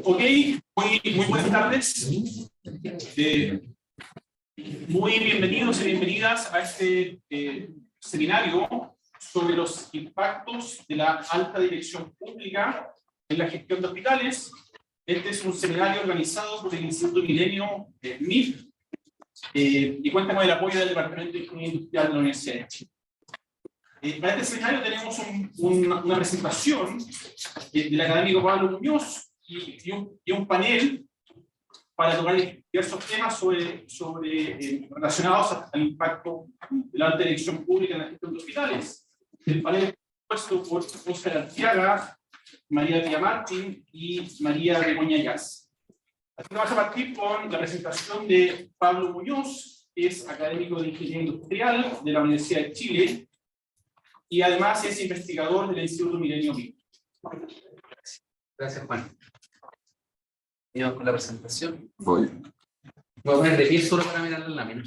Ok, muy buenas tardes. Muy bienvenidos y bienvenidas a este seminario sobre los impactos de la alta dirección pública en la gestión de hospitales. Este es un seminario organizado por el Instituto Milenio MIF y cuenta con el apoyo del Departamento de Ingeniería Industrial de la Universidad de Chile. Para este seminario tenemos una presentación del académico Pablo Muñoz y un panel para tocar diversos temas relacionados al impacto de la alta dirección pública en la gestión de hospitales. El panel es compuesto por Óscar Arteaga, María Tía Martín y María Begoña Yas. Así que vamos a partir con la presentación de Pablo Muñoz, que es académico de Ingeniería Industrial de la Universidad de Chile y además es investigador del Instituto Milenio MIF. Gracias, Juan. Vamos con la presentación. Voy. Voy a poner de pie solo para mirar la lámina.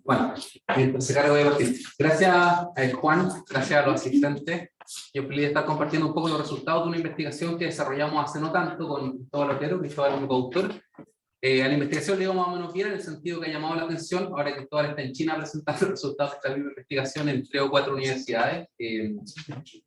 Bueno, entonces ahora voy a partir. Gracias a Juan, gracias a los asistentes. Yo feliz de estar compartiendo un poco los resultados de una investigación que desarrollamos hace no tanto con Cristóbal Otero, Cristóbal es mi coautor. A la investigación le digo más o menos bien en el sentido que ha llamado la atención. Ahora que Cristóbal está en China presentando los resultados de esta misma investigación en 3 o 4 universidades.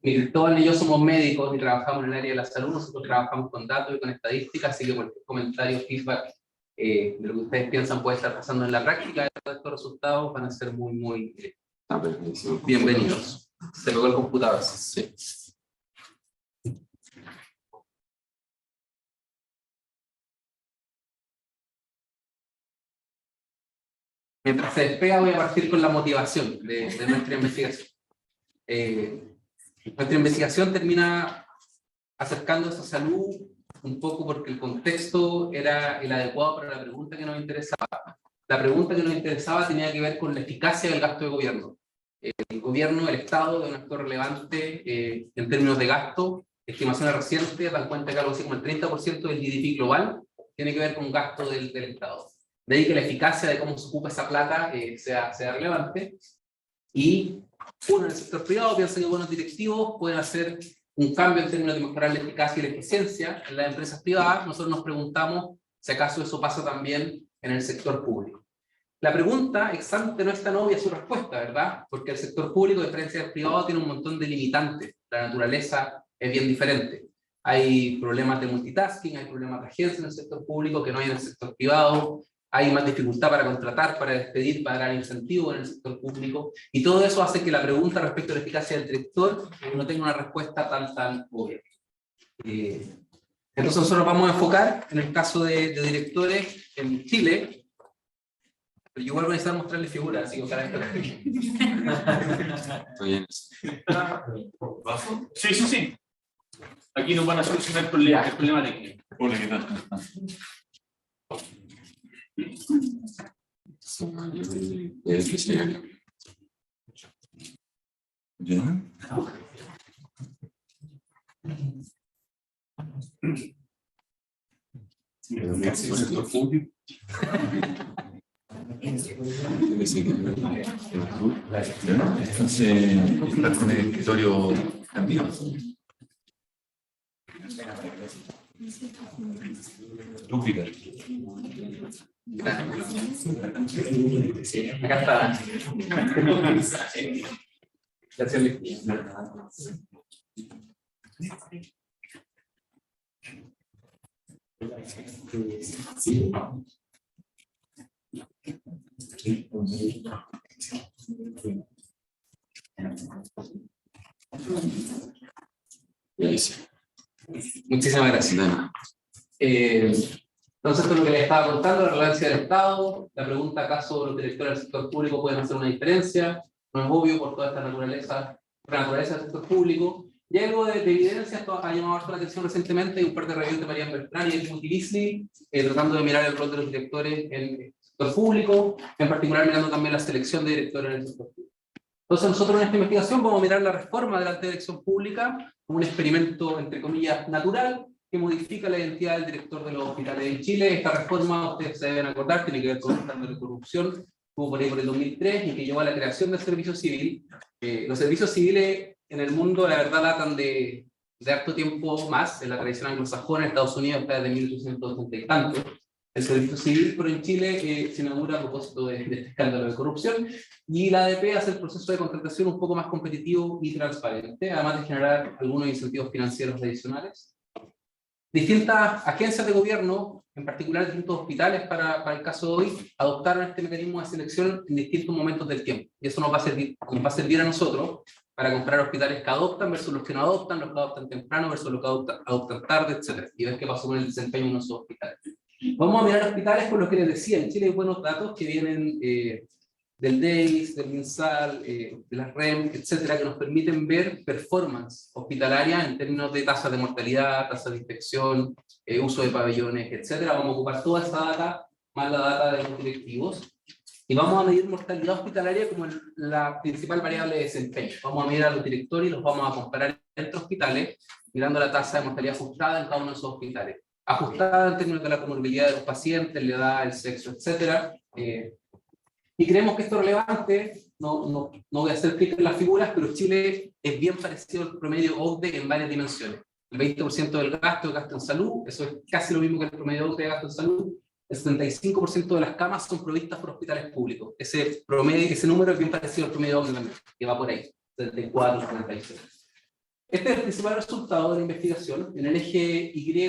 Cristóbal y yo somos médicos y trabajamos en el área de la salud. Nosotros trabajamos con datos y con estadísticas, así que cualquier comentario, feedback de lo que ustedes piensan puede estar pasando en la práctica. Estos resultados van a ser muy bienvenidos. Se pegó el computador. Sí. Mientras se despega, voy a partir con la motivación de nuestra investigación. Nuestra investigación termina acercándose a salud un poco porque el contexto era el adecuado para la pregunta que nos interesaba. La pregunta que nos interesaba tenía que ver con la eficacia del gasto de gobierno. El gobierno, el Estado, es un actor relevante en términos de gasto. Estimaciones recientes dan cuenta que algo así como el 30% del GDP global tiene que ver con gasto del Estado. De ahí que la eficacia de cómo se ocupa esa plata sea relevante. Y uno en el sector privado piensa que buenos directivos pueden hacer un cambio en términos de mejorar la eficacia y la eficiencia en las empresas privadas. Nosotros nos preguntamos si acaso eso pasa también en el sector público. La pregunta ex ante no es tan obvia su respuesta, ¿verdad? Porque el sector público, a diferencia del privado, tiene un montón de limitantes. La naturaleza es bien diferente. Hay problemas de multitasking, hay problemas de agencia en el sector público que no hay en el sector privado. Hay más dificultad para contratar, para despedir, para dar incentivos en el sector público. Y todo eso hace que la pregunta respecto a la eficacia del director no tenga una respuesta tan obvia. Entonces nosotros vamos a enfocar en el caso de directores en Chile. Pero yo vuelvo a necesitar mostrarle figuras, así que para esto. Estoy en eso. Sí. Aquí nos van a solucionar el problema técnico. Hola, ¿qué tal? ¿Ya? Sector público. Entonces, estás con el escritorio cambiado. Dúplica. Acá está. Sí. Muchísimas gracias. Entonces, esto es lo que les estaba contando, la relevancia del Estado. La pregunta: ¿acaso los directores del sector público pueden hacer una diferencia? No es obvio por toda esta naturaleza del sector público. Y algo de evidencia, esto ha llamado harto la atención recientemente, un par de reviews de Marian Bertrand y Timothy Beasley, tratando de mirar el rol de los directores en el sector público, en particular mirando también la selección de directores en el sector público. Entonces nosotros en esta investigación vamos a mirar la reforma de la alta dirección pública como un experimento, entre comillas, natural, que modifica la identidad del director de los hospitales en Chile. Esta reforma, ustedes se deben acordar, tiene que ver con un escándalo de corrupción, hubo por ahí por el 2003, y que llevó a la creación del servicio civil. Los servicios civiles en el mundo, la verdad, datan de harto tiempo más, en la tradición anglosajona, en Estados Unidos, está desde 1880 y tanto. El servicio civil, pero en Chile se inaugura a propósito de este escándalo de corrupción, y la ADP hace el proceso de contratación un poco más competitivo y transparente, además de generar algunos incentivos financieros adicionales. Distintas agencias de gobierno, en particular distintos hospitales para el caso de hoy, adoptaron este mecanismo de selección en distintos momentos del tiempo, y eso nos va a servir a nosotros para comparar hospitales que adoptan versus los que no adoptan, los que adoptan temprano versus los que adoptan tarde, etc. Y ver qué pasó con el desempeño de nuestros hospitales. Vamos a mirar hospitales por lo que les decía. En Chile hay buenos datos que vienen del DEIS, del MinSal, de las REM, etcétera, que nos permiten ver performance hospitalaria en términos de tasas de mortalidad, tasas de infección, uso de pabellones, etcétera. Vamos a ocupar toda esa data, más la data de los directivos, y vamos a medir mortalidad hospitalaria como la principal variable de desempeño. Vamos a medir a los directores y los vamos a comparar entre hospitales, mirando la tasa de mortalidad ajustada en cada uno de esos hospitales. Ajustada en términos de la comorbilidad de los pacientes, la edad, el sexo, etcétera. Y creemos que esto es relevante. No voy a hacer clic en las figuras, pero Chile es bien parecido al promedio OCDE en varias dimensiones. El 20% del gasto es gasto en salud, eso es casi lo mismo que el promedio OCDE de gasto en salud. El 75% de las camas son provistas por hospitales públicos. Ese número es bien parecido al promedio OCDE también, que va por ahí, 74, 76. Este es el principal resultado de la investigación. En el eje Y,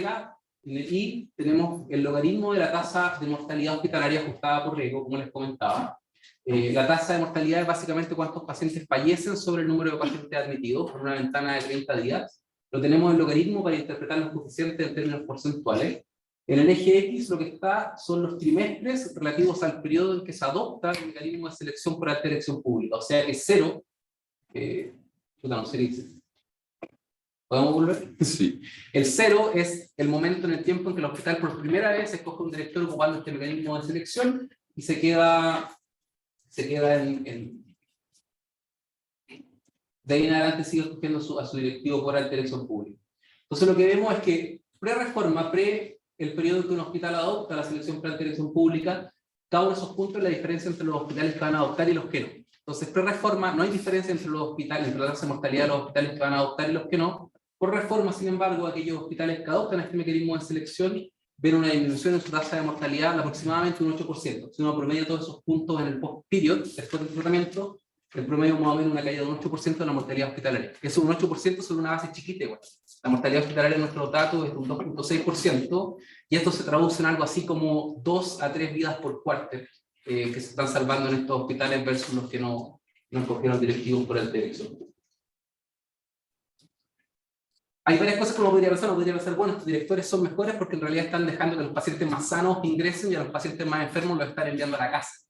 en el I, tenemos el logaritmo de la tasa de mortalidad hospitalaria ajustada por riesgo, como les comentaba. La tasa de mortalidad es básicamente cuántos pacientes fallecen sobre el número de pacientes admitidos por una ventana de 30 días. Lo tenemos en logaritmo para interpretar los coeficientes en términos porcentuales. En el eje X lo que está son los trimestres relativos al periodo en que se adopta el mecanismo de selección por alta dirección pública. O sea que cero, no sé qué dice. ¿Podemos volver? Sí. El 0 es el momento en el tiempo en que el hospital por primera vez escoge un director ocupando este mecanismo de selección y se queda de ahí en adelante sigue escogiendo a su directivo por alta dirección pública. Entonces lo que vemos es que pre-reforma, el periodo en que un hospital adopta la selección por alta dirección pública, cada uno de esos puntos es la diferencia entre los hospitales que van a adoptar y los que no. Entonces pre-reforma no hay diferencia entre los hospitales, entre la tasa de mortalidad de los hospitales que van a adoptar y los que no. Por reforma, sin embargo, aquellos hospitales que adoptan este mecanismo de selección ven una disminución en su tasa de mortalidad de aproximadamente un 8%. Si uno promedia todos esos puntos en el post-period, después del tratamiento, el promedio más o menos una caída de un 8% de la mortalidad hospitalaria. Eso es un 8% sobre una base chiquita igual. La mortalidad hospitalaria en nuestro dato es de un 2.6%, y esto se traduce en algo así como 2 a 3 vidas por cuarter que se están salvando en estos hospitales versus los que no escogieron directivos por alta dirección. Hay varias cosas que uno podría pensar, bueno, estos directores son mejores porque en realidad están dejando que los pacientes más sanos ingresen y a los pacientes más enfermos los están enviando a la casa.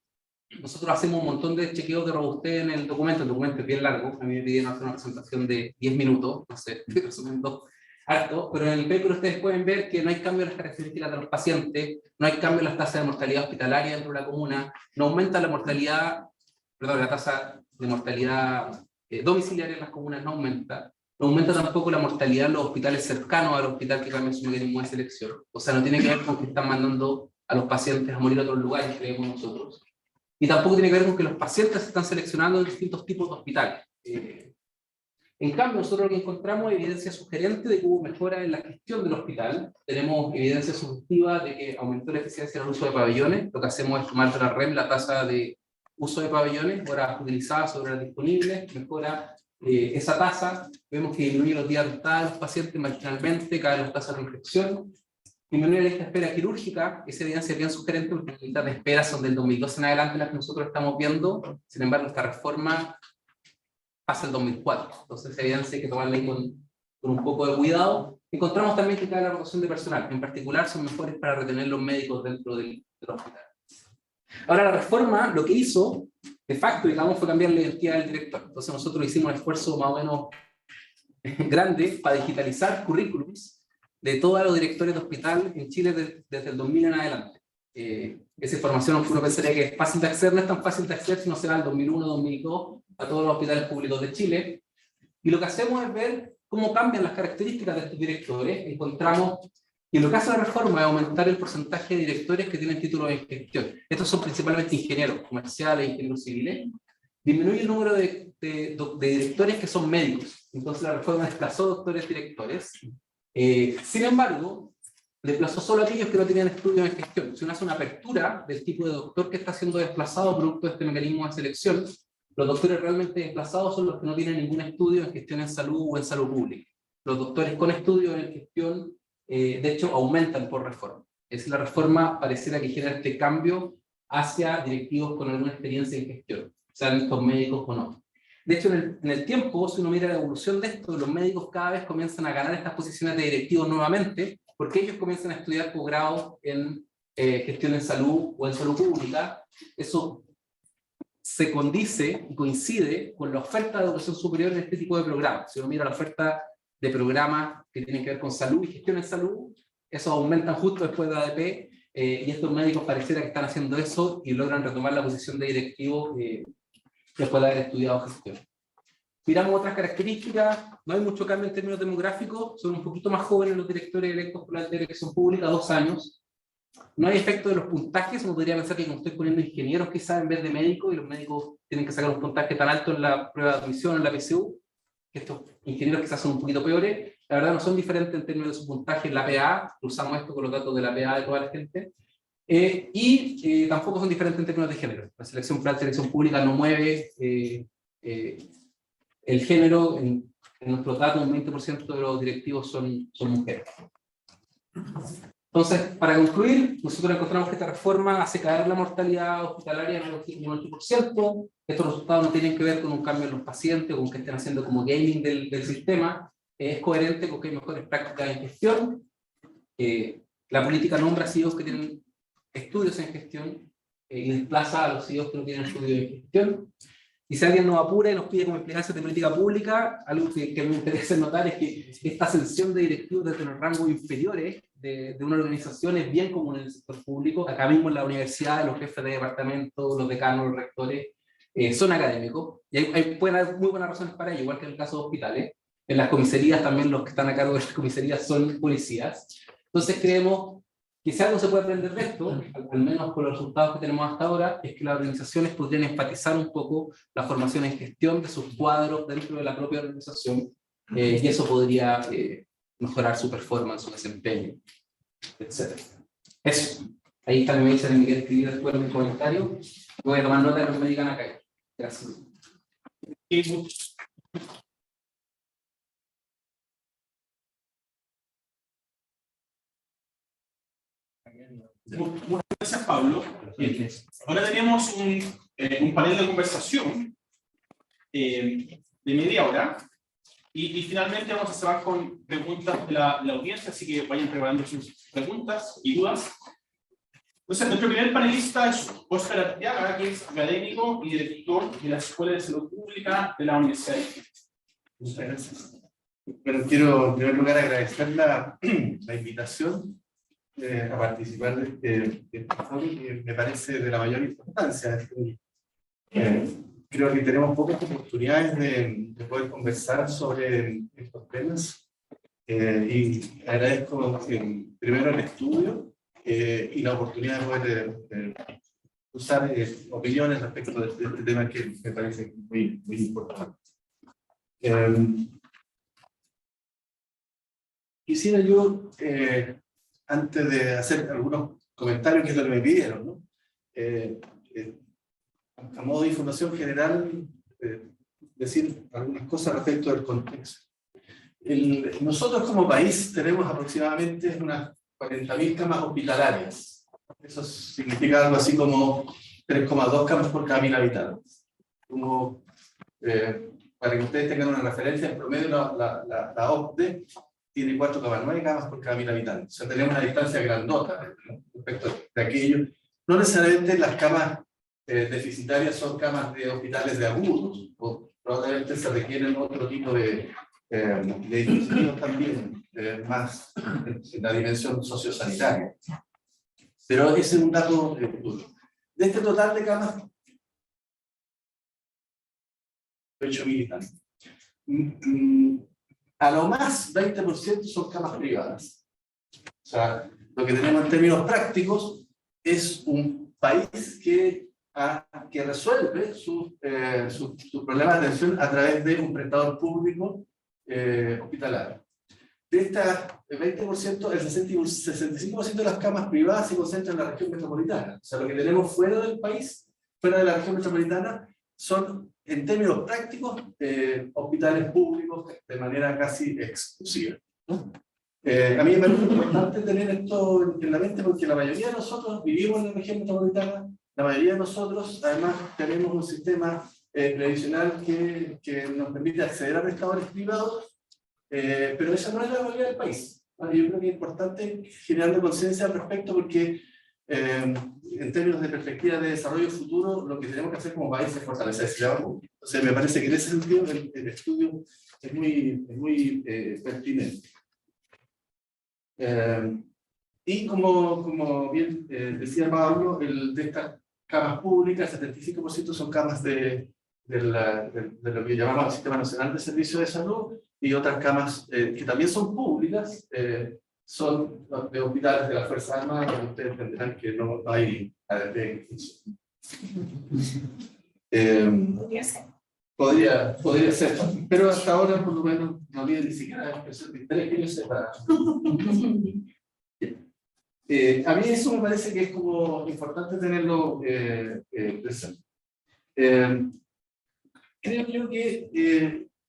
Nosotros hacemos un montón de chequeos de robustez en el documento es bien largo, a mí me pidieron hacer una presentación de 10 minutos, no sé, resumiendo harto, pero en el paper ustedes pueden ver que no hay cambio en las características de los pacientes, no hay cambio en las tasas de mortalidad hospitalaria dentro de la comuna, no aumenta la tasa de mortalidad domiciliaria en las comunas no aumenta. No aumenta tampoco la mortalidad en los hospitales cercanos al hospital que cambia su mecanismo de selección. O sea, no tiene que ver con que están mandando a los pacientes a morir a otros lugares, creemos nosotros. Y tampoco tiene que ver con que los pacientes se están seleccionando en distintos tipos de hospitales. En cambio, nosotros lo que encontramos es evidencia sugerente de que hubo mejora en la gestión del hospital. Tenemos evidencia sugestiva de que aumentó la eficiencia en el uso de pabellones. Lo que hacemos es tomar de la REM la tasa de uso de pabellones, horas utilizadas sobre las disponibles, mejora esa tasa. Vemos que disminuye los días de estada de los pacientes marginalmente, caen las tasas de infección, disminuye la lista de espera quirúrgica. Esa evidencia es bien sugerente porque las listas de espera son del 2012 en adelante las que nosotros estamos viendo. Sin embargo, esta reforma pasa el 2004, entonces esa evidencia hay que tomarla ahí con un poco de cuidado. Encontramos también que cae la rotación de personal, en particular son mejores para retener los médicos dentro del hospital. Ahora, la reforma lo que hizo de facto, digamos, fue cambiar la identidad del director. Entonces nosotros hicimos un esfuerzo más o menos grande para digitalizar currículums de todos los directores de hospital en Chile desde el 2000 en adelante. esa información, aunque uno pensaría que es fácil de acceder, no es tan fácil de acceder si no se va al 2001, 2002 a todos los hospitales públicos de Chile. Y lo que hacemos es ver cómo cambian las características de estos directores. Encontramos que en lo que hace la reforma es aumentar el porcentaje de directores que tienen títulos en gestión. Estos son principalmente ingenieros comerciales, ingenieros civiles. Disminuye el número de directores que son médicos. Entonces la reforma desplazó doctores directores. Sin embargo, desplazó solo a aquellos que no tenían estudios en gestión. Si uno hace una apertura del tipo de doctor que está siendo desplazado producto de este mecanismo de selección, los doctores realmente desplazados son los que no tienen ningún estudio en gestión en salud o en salud pública. Los doctores con estudios en gestión, de hecho, aumentan por reforma. Es decir, la reforma pareciera que genera este cambio hacia directivos con alguna experiencia en gestión, sean estos médicos o no. De hecho, en el tiempo, si uno mira la evolución de esto, los médicos cada vez comienzan a ganar estas posiciones de directivos nuevamente, porque ellos comienzan a estudiar posgrado en gestión en salud o en salud pública. Eso se condice y coincide con la oferta de educación superior en este tipo de programas. Si uno mira la oferta de programas que tienen que ver con salud y gestión en salud, esos aumentan justo después de ADP, y estos médicos pareciera que están haciendo eso y logran retomar la posición de directivo después de haber estudiado gestión. Miramos otras características, no hay mucho cambio en términos demográficos, son un poquito más jóvenes los directores electos por la dirección pública, 2 años. No hay efecto de los puntajes, uno podría pensar que como estoy poniendo ingenieros quizás en vez de médicos, y los médicos tienen que sacar un puntaje tan alto en la prueba de admisión, en la PSU, que estos ingenieros quizás son un poquito peores. La verdad no son diferentes en términos de su puntaje en la PA, usamos esto con los datos de la PA de toda la gente, y tampoco son diferentes en términos de género. La selección para la selección pública no mueve el género. En nuestros datos un 20% de los directivos son mujeres. Entonces, para concluir, nosotros encontramos que esta reforma hace caer la mortalidad hospitalaria en un 8%. Estos resultados no tienen que ver con un cambio en los pacientes o con que estén haciendo como gaming del sistema. Es coherente con que hay mejores prácticas en gestión. La política nombra CEOs que tienen estudios en gestión y desplaza a los CEOs que no tienen estudios en gestión. Y si alguien nos apura y nos pide como explicación de política pública, algo que me interesa notar es que esta ascensión de directivos desde los rangos inferiores de una organización es bien común en el sector público. Acá mismo en la universidad, los jefes de departamento, los decanos, los rectores, son académicos. Y pueden haber muy buenas razones para ello, igual que en el caso de hospitales. En las comisarías también los que están a cargo de las comisarías son policías. Entonces creemos que si algo se puede aprender de esto, al menos con los resultados que tenemos hasta ahora, es que las organizaciones podrían enfatizar un poco la formación en gestión de sus cuadros dentro de la propia organización, y eso podría mejorar su performance, su desempeño, etc. Eso. Ahí también me dicen que me quiere escribir después en mi comentario. Voy a tomar nota de lo que me digan acá. Gracias. Muchas gracias, Pablo. Ahora tenemos un panel de conversación de media hora y finalmente vamos a cerrar con preguntas de la audiencia, así que vayan preparando sus preguntas y dudas. Entonces, nuestro primer panelista es Óscar Arteaga, que es académico y director de la Escuela de Salud Pública de la Universidad de Chile. Muchas gracias. Bueno, quiero en primer lugar agradecer la invitación a participar de este foro, que me parece de la mayor importancia. Creo que tenemos pocas oportunidades de poder conversar sobre estos temas, y agradezco primero el estudio y la oportunidad de poder usar opiniones respecto de este tema que me parece muy, muy importante. Quisiera yo, antes de hacer algunos comentarios, que es lo que me pidieron, ¿no? A modo de información general, decir algunas cosas respecto del contexto. Nosotros como país tenemos aproximadamente unas 40.000 camas hospitalarias. Eso significa algo así como 3,2 camas por cada 1.000 habitantes. Como, para que ustedes tengan una referencia, en promedio la OCDE tiene 4,9 camas por cada 1.000 habitantes. O sea, tenemos una distancia grandota respecto de aquello. No necesariamente las camas deficitarias son camas de hospitales de agudos, o probablemente se requieren otro tipo de dispositivos también, más en la dimensión sociosanitaria. Pero ese es un dato duro. De este total de camas, 8.000 y tanto. A lo más 20% son camas privadas. O sea, lo que tenemos en términos prácticos es un país que resuelve sus problemas de atención a través de un prestador público hospitalario. De estas 20%, el 65% de las camas privadas se concentran en la región metropolitana. O sea, lo que tenemos fuera del país, fuera de la región metropolitana, son, en términos prácticos, hospitales públicos de manera casi exclusiva, ¿no? A mí me parece importante tener esto en la mente porque la mayoría de nosotros vivimos en la región metropolitana, la mayoría de nosotros además tenemos un sistema previsional que nos permite acceder a prestadores privados, pero esa no es la realidad del país. Yo creo que es importante generar conciencia al respecto porque en términos de perspectiva de desarrollo futuro, lo que tenemos que hacer como país es fortalecer ese trabajo. Entonces me parece que en ese sentido el estudio es muy pertinente. Y como bien decía Pablo, de estas camas públicas, el 75% son camas de lo que llamamos el Sistema Nacional de Servicios de Salud, y otras camas que también son públicas, son de hospitales de las Fuerzas Armadas, donde ustedes entenderán que no hay ADP. Podría ser, pero hasta ahora por lo menos no había ni siquiera la expresión de interés que yo sepa. A mí eso me parece que es como importante tenerlo presente. Creo yo que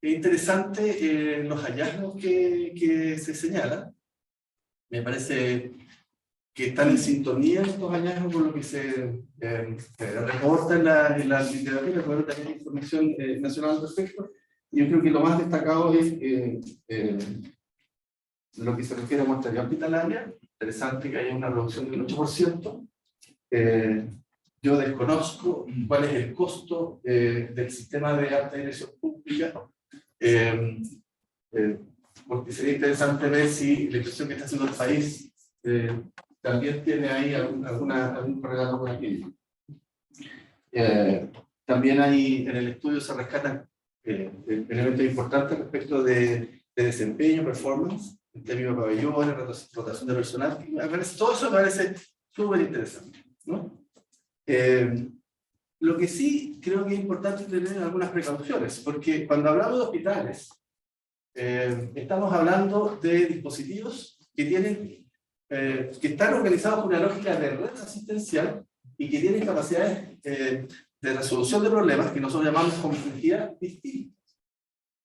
es interesante los hallazgos que se señalan. Me parece que están en sintonía estos hallazgos con lo que se reporta en la literatura, pero también hay información nacional al respecto. Yo creo que lo más destacado es lo que se refiere a mortalidad hospitalaria. Interesante que haya una reducción del 8%. Yo desconozco cuál es el costo del sistema de alta dirección pública, porque sería interesante ver si la inversión que está haciendo el país también tiene ahí algún correlato con aquello. También hay, en el estudio se rescatan elementos importantes respecto de desempeño, performance, en términos de pabellones, rotación de personal. Todo eso me parece súper interesante, ¿no? Lo que sí creo que es importante tener algunas precauciones, porque cuando hablamos de hospitales, estamos hablando de dispositivos que están organizados con una lógica de red asistencial y que tienen capacidades de resolución de problemas que nosotros llamamos complejidad distinta.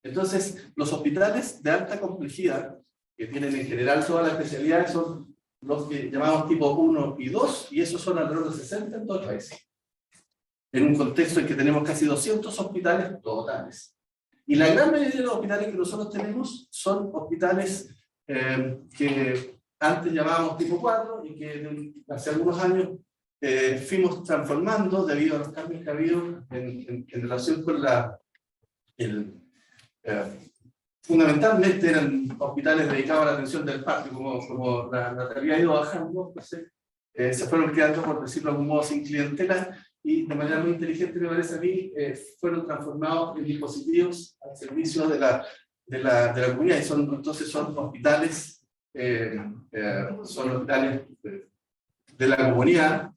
Entonces, los hospitales de alta complejidad, que tienen en general todas las especialidades, son los que llamamos tipo 1 y 2, y esos son alrededor de 60 en todo el país. En un contexto en que tenemos casi 200 hospitales totales. Y la gran mayoría de los hospitales que nosotros tenemos son hospitales que antes llamábamos tipo 4 y que hace algunos años fuimos transformando debido a los cambios que ha habido en relación con fundamentalmente eran hospitales dedicados a la atención del parto, como la natalidad ha ido bajando, entonces, se fueron creando, por decirlo de algún modo, sin clientela, y de manera muy inteligente, me parece a mí, fueron transformados en dispositivos al servicio de la comunidad, y entonces son hospitales de la comunidad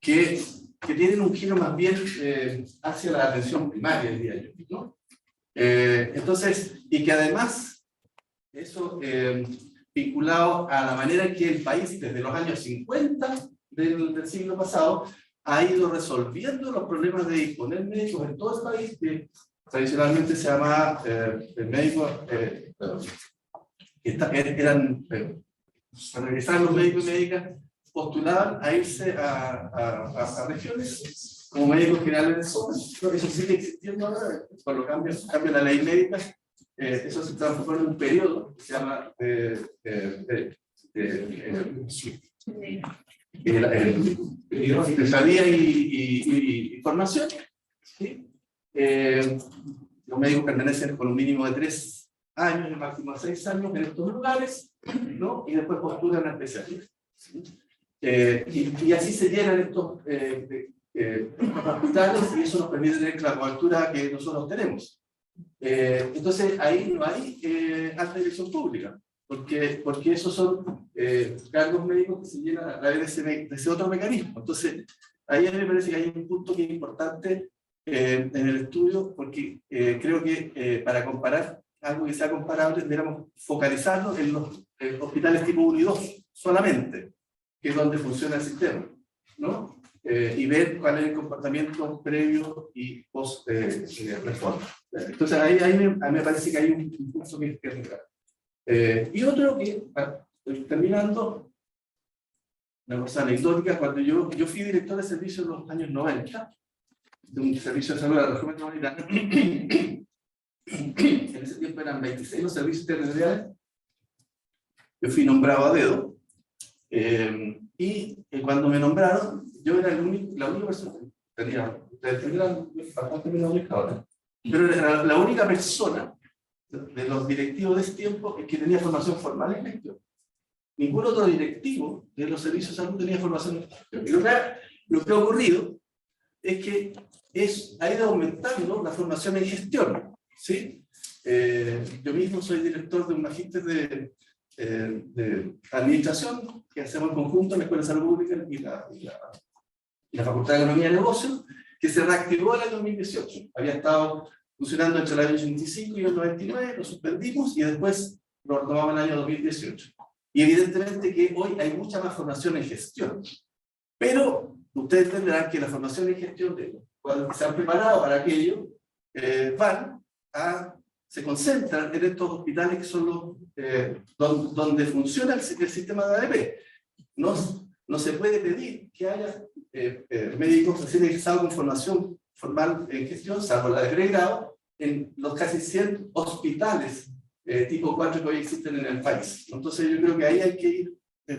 que tienen un giro más bien hacia la atención primaria, diría yo, ¿no? Entonces, y que además, eso vinculado a la manera en que el país, desde los años 50 del siglo pasado, ha ido resolviendo los problemas de disponer médicos en todo el país, que tradicionalmente se llamaba médicos, cuando regresaban los médicos y médicas, postulaban a irse a regiones como médicos generales de zona. Eso sigue existiendo ahora, cuando cambia la ley médica, eso se transformó en un periodo que se llama especialidad y formación, ¿sí? Los médicos permanecen con un mínimo de 3 años y máximo de 6 años en estos lugares, ¿no? Y después postulan a especialistas, ¿sí? Y así se llenan estos hospitales y eso nos permite tener la cobertura que nosotros tenemos. Entonces ahí no hay alta dirección pública, porque esos son cargos médicos que se llenan a través de ese otro mecanismo. Entonces ahí a mí me parece que hay un punto que es importante en el estudio, porque creo que para comparar algo que sea comparable, deberíamos focalizarlo en los hospitales tipo 1 y 2 solamente, que es donde funciona el sistema, ¿no? Y ver cuál es el comportamiento previo y post reforma. Entonces ahí a mí me parece que hay un punto que es claro. Y otro que, terminando, una cosa anecdótica, cuando yo fui director de servicio en los años 90, de un servicio de salud de la región metropolitana, en ese tiempo eran 26 los servicios territoriales, yo fui nombrado a dedo, y cuando me nombraron, yo era la única persona, tenía bastante menos que ahora, pero era la única persona de los directivos de ese tiempo que tenía formación formal en gestión. Ningún otro directivo de los servicios de salud tenía formación en gestión. Y lo que ha ocurrido es que ha ido aumentando la formación en gestión, ¿sí? Yo mismo soy director de un magíster de administración que hacemos en conjunto en la Escuela de Salud Pública y la Facultad de Economía y Negocios, que se reactivó en el 2018. Había estado funcionando entre el año 85 y el 99, lo suspendimos y después lo retomamos en el año 2018. Y evidentemente que hoy hay mucha más formación en gestión. Pero ustedes entenderán que la formación en gestión, cuando se han preparado para aquello, se concentran en estos hospitales que son los donde funciona el sistema de ADP. No se puede pedir que haya médicos recién egresados con formación formal en gestión, salvo la de pregrado, en los casi 100 hospitales tipo 4 que hoy existen en el país. Entonces yo creo que ahí hay que ir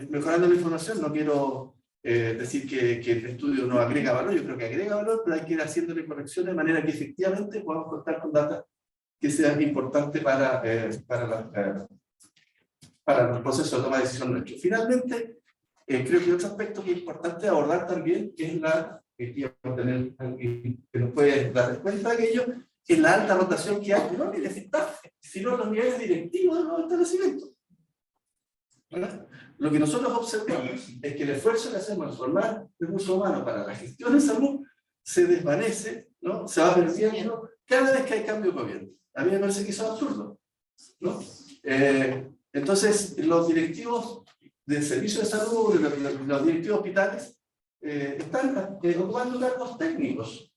mejorando la información. No quiero decir que el estudio no agrega valor, yo creo que agrega valor, pero hay que ir haciéndole correcciones de manera que efectivamente podamos contar con datos que sean importantes para el proceso de toma de decisión nuestro. Finalmente, creo que otro aspecto que es importante abordar también es que nos puede dar cuenta de aquello, es la alta rotación que hay, no ni de staff, sino en los niveles directivos de los establecimientos. ¿Verdad? Lo que nosotros observamos es que el esfuerzo que hacemos en formar recursos humanos para la gestión de salud se desvanece, ¿no? Se va perdiendo cada vez que hay cambio de gobierno. A mí me parece que eso es absurdo, ¿no? Entonces, los directivos del servicio de salud, los directivos de hospitales, están ocupando cargos técnicos.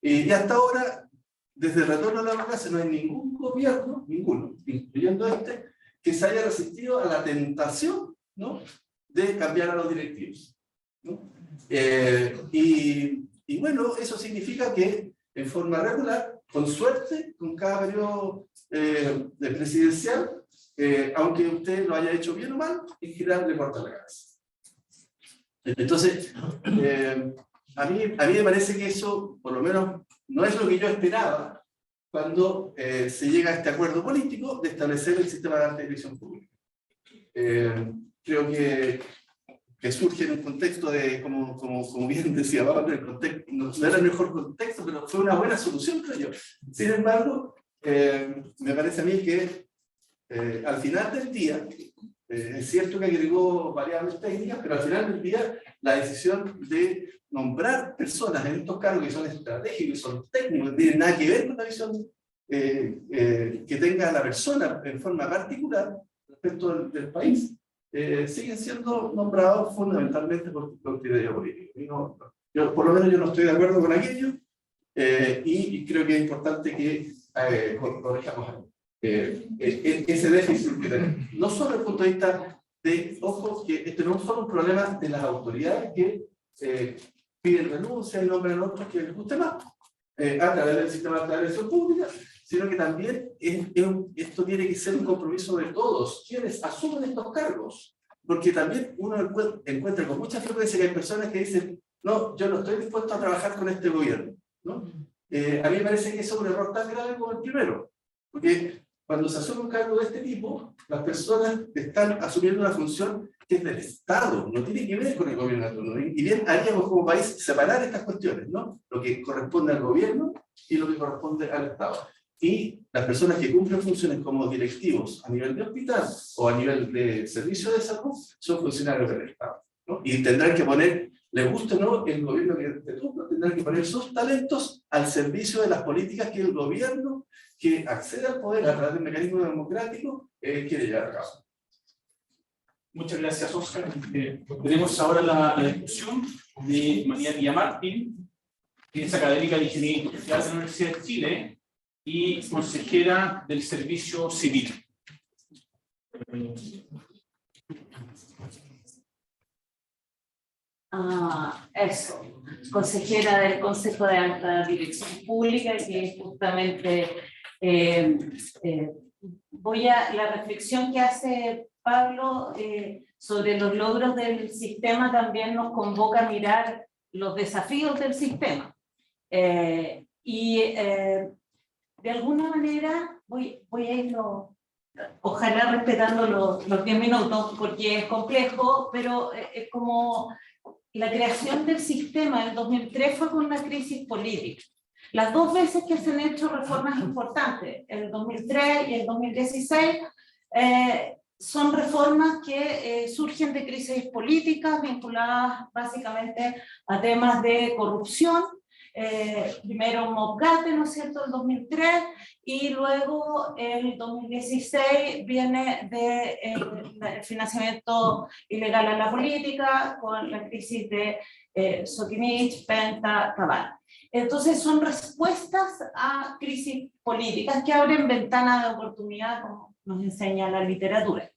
Y hasta ahora, desde el retorno a la democracia, no hay ningún gobierno, ninguno, incluyendo que se haya resistido a la tentación, ¿no?, de cambiar a los directivos, ¿no? Y bueno, eso significa que en forma regular, con suerte, con cada periodo presidencial, aunque usted lo haya hecho bien o mal, en general le corta la cabeza. Entonces, a mí me parece que eso, por lo menos, no es lo que yo esperaba cuando se llega a este acuerdo político de establecer el sistema de alta dirección pública. Creo que surge en un contexto de, como bien decía Pablo, el contexto, no era el mejor contexto, pero fue una buena solución, creo yo. Sin embargo, me parece a mí que al final del día, es cierto que agregó variables técnicas, pero al final del día la decisión de nombrar personas en estos cargos que son estratégicos, son técnicos, no tienen nada que ver con la visión que tenga la persona en forma particular respecto del país, siguen siendo nombrados fundamentalmente por criterio político. Por lo menos yo no estoy de acuerdo con aquello, y creo que es importante que corrijamos ese déficit que tenemos. No solo desde el punto de vista de, ojo, que este no es solo un problema de las autoridades que piden renuncia y nombran otros que les guste más a través del sistema de elección pública, sino que también esto tiene que ser un compromiso de todos quienes asumen estos cargos, porque también uno encuentra con mucha frecuencia que hay personas que dicen, no, yo no estoy dispuesto a trabajar con este gobierno, ¿no? A mí me parece que eso es un error tan grave como el primero, porque cuando se asume un cargo de este tipo, las personas están asumiendo una función que es del Estado, no tiene que ver con el gobierno de turno. Y bien, haríamos como país separar estas cuestiones, ¿no? Lo que corresponde al gobierno y lo que corresponde al Estado. Y las personas que cumplen funciones como directivos a nivel de hospital o a nivel de servicio de salud son funcionarios del Estado, ¿no? Y tendrán que poner, les guste o no, el gobierno de turno tendrán que poner sus talentos al servicio de las políticas que el gobierno que accede al poder a través del mecanismo democrático quiere llevar a cabo. Muchas gracias, Óscar. Tenemos ahora la discusión de María Villamartín, que es académica de Ingeniería Industrial de la Universidad de Chile y consejera del Servicio Civil. Eso, consejera del Consejo de Alta Dirección Pública, que justamente la reflexión que hace Pablo sobre los logros del sistema también nos convoca a mirar los desafíos del sistema. De alguna manera voy a irlo, ojalá respetando los 10 minutos, porque es complejo, pero es como la creación del sistema en 2003 fue con una crisis política. Las dos veces que se han hecho reformas importantes, en el 2003 y el 2016, son reformas que surgen de crisis políticas vinculadas básicamente a temas de corrupción. Primero Mogate, ¿no es cierto?, el 2003, y luego el 2016 viene del financiamiento ilegal a la política con la crisis de Soquimich, Penta, Cabal. Entonces son respuestas a crisis políticas que abren ventanas de oportunidad, como nos enseña la literatura.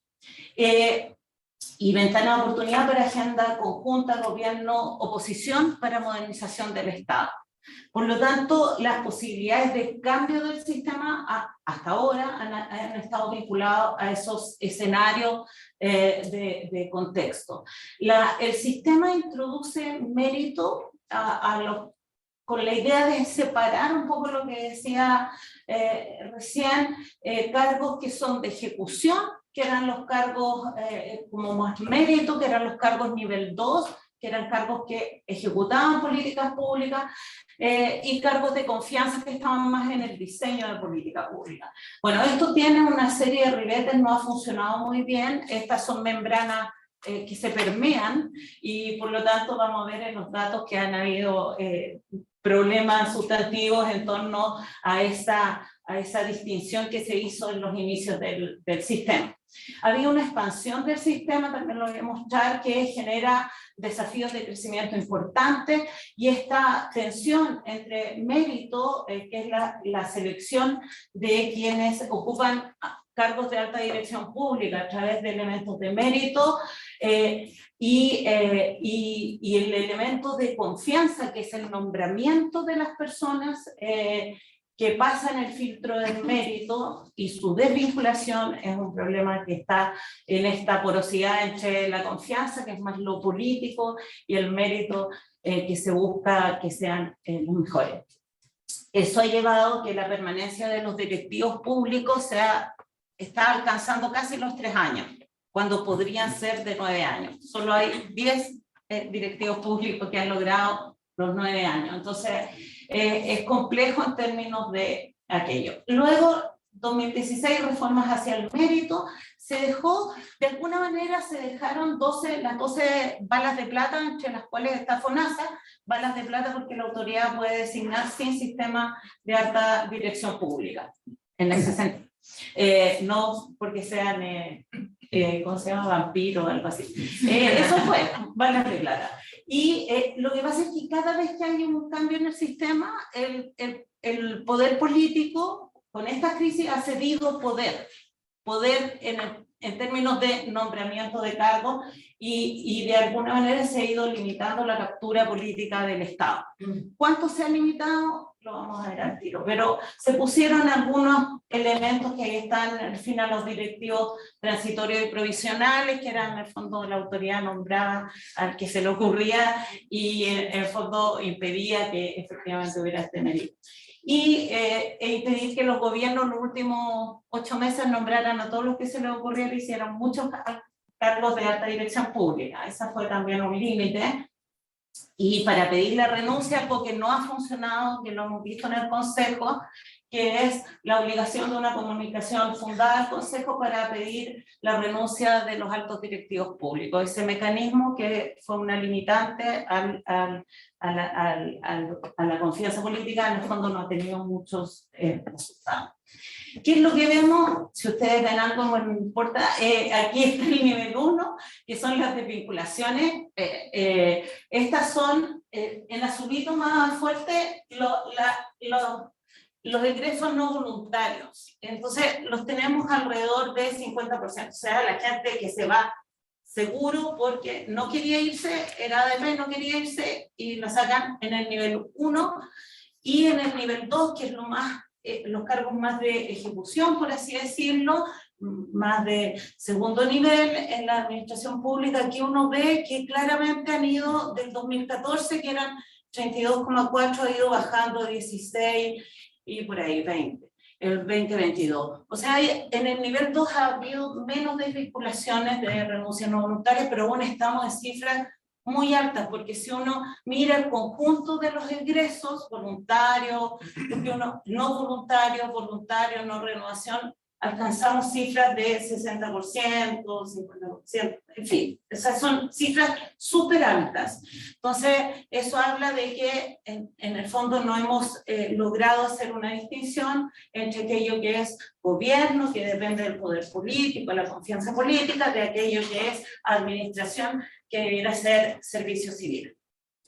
Y ventana de oportunidad para agenda conjunta, gobierno, oposición, para modernización del Estado. Por lo tanto, las posibilidades de cambio del sistema hasta ahora han estado vinculados a esos escenarios de contexto. El sistema introduce mérito con la idea de separar un poco lo que decía recién, cargos que son de ejecución, que eran los cargos como más mérito, que eran los cargos nivel 2, que eran cargos que ejecutaban políticas públicas, y cargos de confianza que estaban más en el diseño de política pública. Bueno, esto tiene una serie de ribetes, no ha funcionado muy bien, estas son membranas que se permean, y por lo tanto vamos a ver en los datos que han habido problemas sustantivos en torno a esa distinción que se hizo en los inicios del sistema. Había una expansión del sistema, también lo voy a mostrar, que genera desafíos de crecimiento importantes, y esta tensión entre mérito, que es la selección de quienes ocupan cargos de alta dirección pública a través de elementos de mérito, y el elemento de confianza, que es el nombramiento de las personas que pasan el filtro del mérito, y su desvinculación es un problema que está en esta porosidad entre la confianza, que es más lo político, y el mérito que se busca que sean los mejores. Eso ha llevado a que la permanencia de los directivos públicos está alcanzando casi los 3 años, cuando podrían ser de 9 años. Solo hay 10 directivos públicos que han logrado los 9 años. Entonces, es complejo en términos de aquello. Luego, 2016, reformas hacia el mérito. Se dejó, de alguna manera, se dejaron las 12 balas de plata, entre las cuales está FONASA, balas de plata porque la autoridad puede designar sin sistema de alta dirección pública. En ese sentido. No porque sean, ¿cómo se llama? Vampiro o algo así. Eso fue, balas de plata. Y lo que pasa es que cada vez que hay un cambio en el sistema, el poder político, con esta crisis, ha cedido poder en términos de nombramiento de cargos, y de alguna manera se ha ido limitando la captura política del Estado. ¿Cuánto se ha limitado? Lo vamos a ver al tiro, pero se pusieron algunos elementos que ahí están, al final, los directivos transitorios y provisionales, que eran en el fondo la autoridad nombrada al que se le ocurría, y en el fondo impedía que efectivamente hubiera este mérito. e impedir que los gobiernos en los últimos 8 meses nombraran a todos los que se les ocurriera y hicieran muchos cargos de alta dirección pública. Ese fue también un límite. Y para pedir la renuncia, algo que no ha funcionado, que lo hemos visto en el Consejo, que es la obligación de una comunicación fundada al Consejo para pedir la renuncia de los altos directivos públicos. Ese mecanismo que fue una limitante a la confianza política, en el fondo no ha tenido muchos resultados. ¿Qué es lo que vemos? Si ustedes ven algo, no importa, aquí está el nivel 1, que son las desvinculaciones. Estas son, en azulito más fuerte, los egresos no voluntarios. Entonces, los tenemos alrededor de 50%. O sea, la gente que se va seguro porque no quería irse, era ADP, no quería irse, y lo sacan en el nivel 1. Y en el nivel 2, que es lo más, los cargos más de ejecución, por así decirlo, más de segundo nivel en la administración pública, aquí uno ve que claramente han ido del 2014, que eran 32,4, ha ido bajando a 16 y por ahí 20, el 2022. O sea, en el nivel 2 ha habido menos desvinculaciones de renuncias no voluntarias, pero aún estamos en cifras muy altas, porque si uno mira el conjunto de los ingresos, voluntarios, no voluntarios, voluntarios, no renovación, alcanzamos cifras de 60%, 50%, en fin, esas son cifras súper altas. Entonces, eso habla de que en el fondo no hemos logrado hacer una distinción entre aquello que es gobierno, que depende del poder político, la confianza política, de aquello que es administración, que debiera ser servicio civil.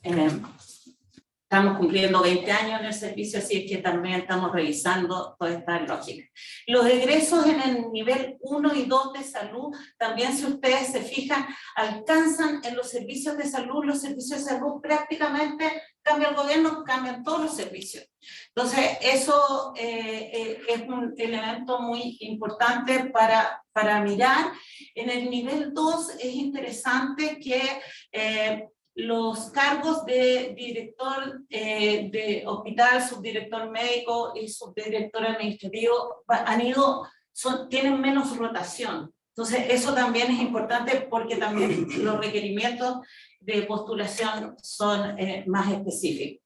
Estamos cumpliendo 20 años en el servicio, así es que también estamos revisando toda esta lógica. Los egresos en el nivel 1 y 2 de salud, también si ustedes se fijan, alcanzan en los servicios de salud prácticamente cambia el gobierno, cambian todos los servicios. Entonces, eso es un elemento muy importante para mirar. En el nivel 2 es interesante que los cargos de director de hospital, subdirector médico y subdirector administrativo tienen menos rotación. Entonces, eso también es importante porque también los requerimientos de postulación son más específicos.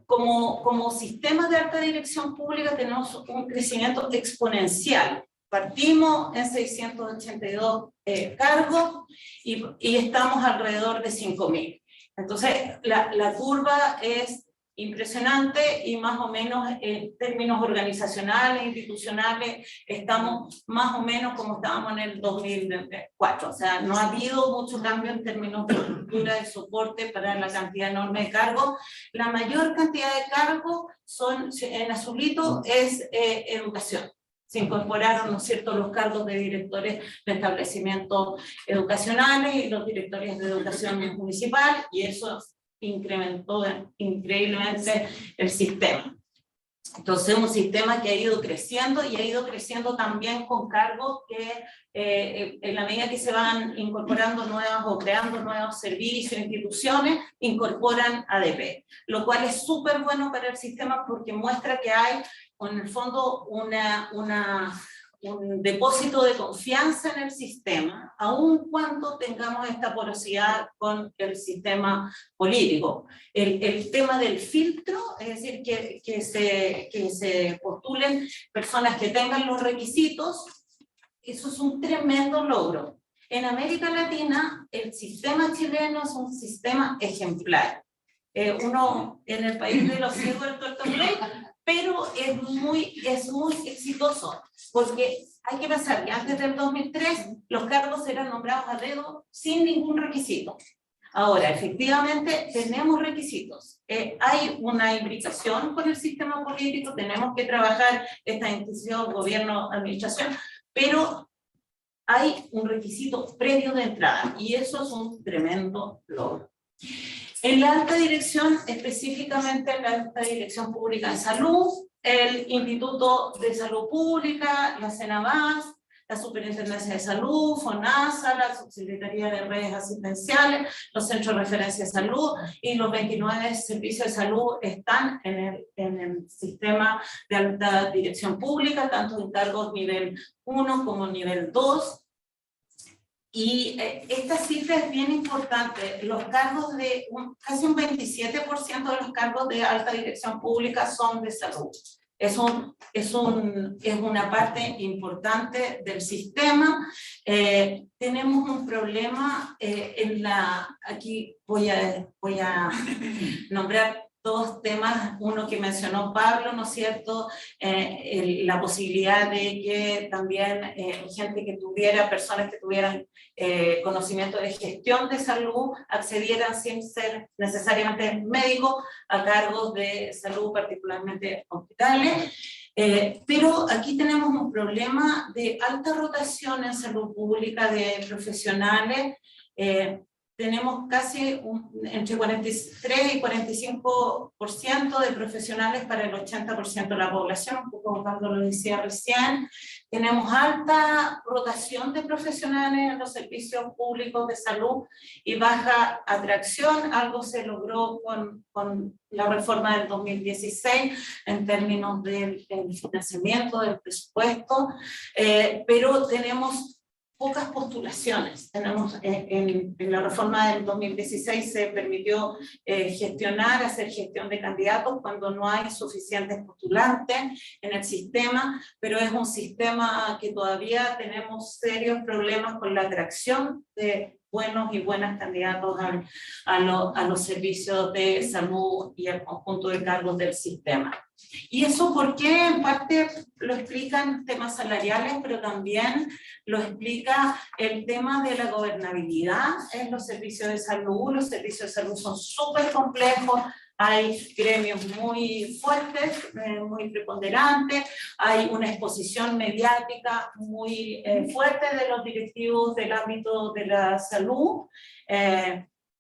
Como sistema de alta dirección pública tenemos un crecimiento exponencial. Partimos en 682 cargos y estamos alrededor de 5.000. Entonces, la curva es impresionante y más o menos en términos organizacionales, institucionales, estamos más o menos como estábamos en el 2004. O sea, no ha habido mucho cambio en términos de estructura de soporte para la cantidad enorme de cargos. La mayor cantidad de cargos en azulito es educación. Se incorporaron, ¿no es cierto?, los cargos de directores de establecimientos educacionales y los directores de educación municipal, y eso incrementó increíblemente el sistema. Entonces, un sistema que ha ido creciendo y ha ido creciendo también con cargos que en la medida que se van incorporando nuevas o creando nuevos servicios, instituciones, incorporan ADP, lo cual es súper bueno para el sistema porque muestra que hay en el fondo un depósito de confianza en el sistema, aun cuando tengamos esta porosidad con el sistema político. El tema del filtro, es decir, que se postulen personas que tengan los requisitos, eso es un tremendo logro. En América Latina, el sistema chileno es un sistema ejemplar. Uno en el país de los ciegos del Tortoplay, pero es muy exitoso, porque hay que pensar que antes del 2003 los cargos eran nombrados a dedo sin ningún requisito. Ahora, efectivamente, tenemos requisitos. Hay una imbricación con el sistema político, tenemos que trabajar esta institución, gobierno, administración, pero hay un requisito previo de entrada, y eso es un tremendo logro. En la alta dirección, específicamente en la alta dirección pública de salud, el Instituto de Salud Pública, la CENAVAS, la Superintendencia de Salud, FONASA, la Subsecretaría de Redes Asistenciales, los Centros de Referencia de Salud y los 29 servicios de salud están en el sistema de alta dirección pública, tanto en cargos nivel 1 como nivel 2. Y esta cifra es bien importante. Los cargos casi un 27% de los cargos de alta dirección pública son de salud. Es una parte importante del sistema. Tenemos un problema aquí voy a nombrar dos temas, uno que mencionó Pablo, ¿no es cierto? La posibilidad de que también personas que tuvieran conocimiento de gestión de salud accedieran sin ser necesariamente médicos a cargos de salud, particularmente hospitales. Pero aquí tenemos un problema de alta rotación en salud pública de profesionales. Tenemos casi entre 43 y 45% de profesionales para el 80% de la población, un poco Pablo lo decía recién. Tenemos alta rotación de profesionales en los servicios públicos de salud y baja atracción. Algo se logró con la reforma del 2016 en términos del financiamiento, del presupuesto, pero tenemos pocas postulaciones. Tenemos en la reforma del 2016 se permitió hacer gestión de candidatos cuando no hay suficientes postulantes en el sistema, pero es un sistema que todavía tenemos serios problemas con la atracción de buenos y buenas candidatos a los servicios de salud y al conjunto de cargos del sistema. Y eso porque en parte lo explican temas salariales, pero también lo explica el tema de la gobernabilidad en los servicios de salud. Los servicios de salud son súper complejos, hay gremios muy fuertes, muy preponderantes, hay una exposición mediática muy fuerte de los directivos del ámbito de la salud,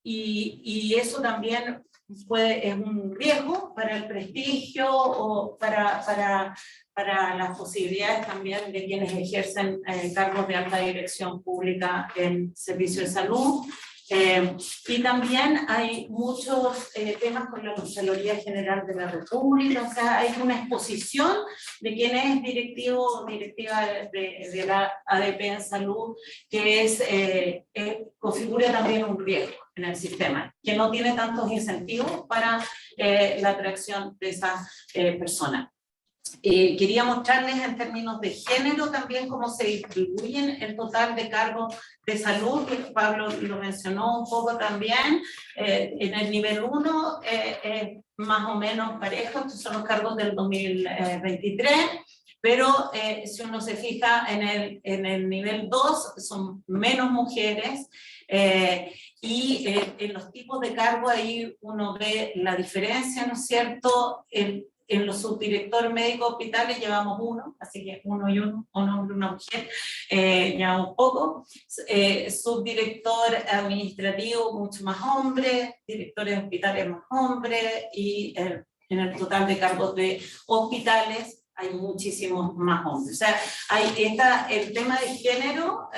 y eso también es un riesgo para el prestigio o para las posibilidades también de quienes ejercen cargos de alta dirección pública en servicio de salud. Y también hay muchos temas con la Contraloría General de la República, o sea, hay una exposición de quién es directivo o directiva de la ADP en salud, que configura también un riesgo en el sistema, que no tiene tantos incentivos para la atracción de esas personas. Quería mostrarles en términos de género también cómo se distribuyen el total de cargos de salud, que Pablo lo mencionó un poco también. En el nivel 1 más o menos parejo, estos son los cargos del 2023, pero si uno se fija en el nivel 2 son menos mujeres, y en los tipos de cargo ahí uno ve la diferencia, ¿no es cierto? En los subdirectores médicos hospitales llevamos uno, así que uno y uno, un hombre y una mujer, llevamos poco. Subdirector administrativo, mucho más hombres, directores de hospitales más hombres, y en el total de cargos de hospitales hay muchísimos más hombres. O sea, el tema de género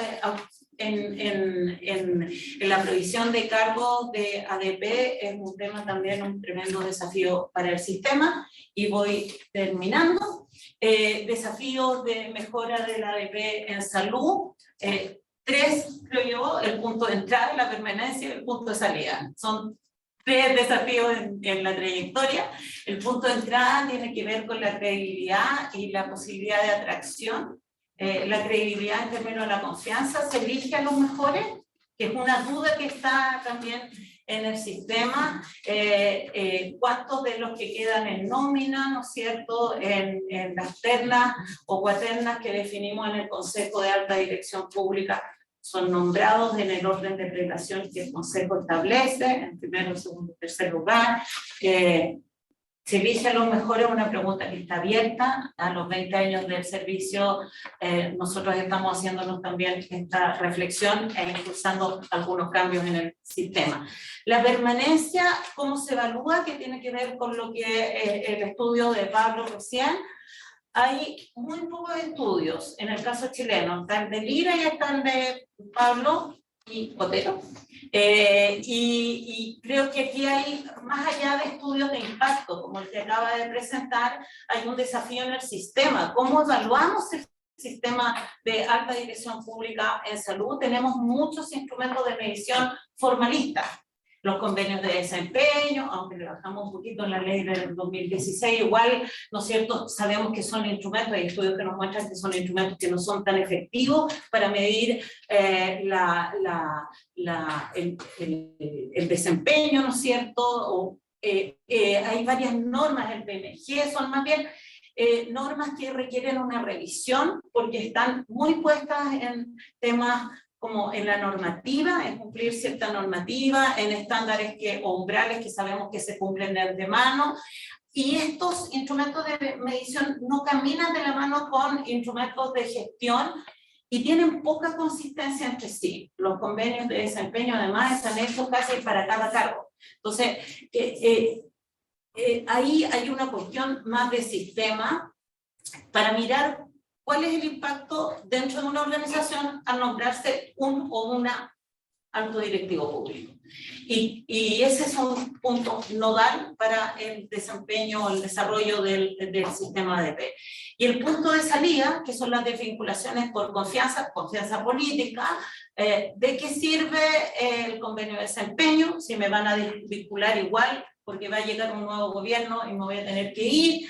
en la provisión de cargos de ADP es un tema también, un tremendo desafío para el sistema. Y voy terminando. Desafíos de mejora de la ADP en salud. 3, creo yo: el punto de entrada, la permanencia y el punto de salida. Son 3 desafíos en la trayectoria. El punto de entrada tiene que ver con la credibilidad y la posibilidad de atracción. La credibilidad en términos de la confianza, se elige a los mejores, que es una duda que está también en el sistema. ¿Cuántos de los que quedan en nómina, ¿no es cierto?, en las ternas o cuaternas que definimos en el Consejo de Alta Dirección Pública, son nombrados en el orden de prelación que el Consejo establece, en primero, segundo, tercer lugar? ¿Se elige a los mejores? Una pregunta que está abierta. A los 20 años del servicio, nosotros estamos haciéndonos también esta reflexión e impulsando algunos cambios en el sistema. La permanencia, ¿cómo se evalúa? Que tiene que ver con lo que el estudio de Pablo recién. hay muy pocos estudios en el caso chileno, está el de Lira y está el de Pablo y Otero. Y creo que aquí hay, más allá de estudios de impacto, como el que acaba de presentar, hay un desafío en el sistema. ¿Cómo evaluamos el sistema de alta dirección pública en salud? Tenemos muchos instrumentos de medición formalistas. Los convenios de desempeño, aunque le bajamos un poquito en la ley del 2016, igual, ¿no es cierto?, sabemos que son instrumentos, hay estudios que nos muestran que son instrumentos que no son tan efectivos para medir el desempeño, ¿no es cierto? Hay varias normas, el PMG, son más bien normas que requieren una revisión porque están muy puestas en temas como en la normativa, en cumplir cierta normativa, en estándares o umbrales que sabemos que se cumplen de antemano, y estos instrumentos de medición no caminan de la mano con instrumentos de gestión y tienen poca consistencia entre sí. Los convenios de desempeño además están hechos casi para cada cargo. Entonces, ahí hay una cuestión más de sistema para mirar cuál es el impacto dentro de una organización al nombrarse un o una alto directivo público. Y ese es un punto nodal para el desempeño, el desarrollo del sistema ADP. Y el punto de salida, que son las desvinculaciones por confianza política, ¿de qué sirve el convenio de desempeño? Si me van a desvincular igual, porque va a llegar un nuevo gobierno y me voy a tener que ir.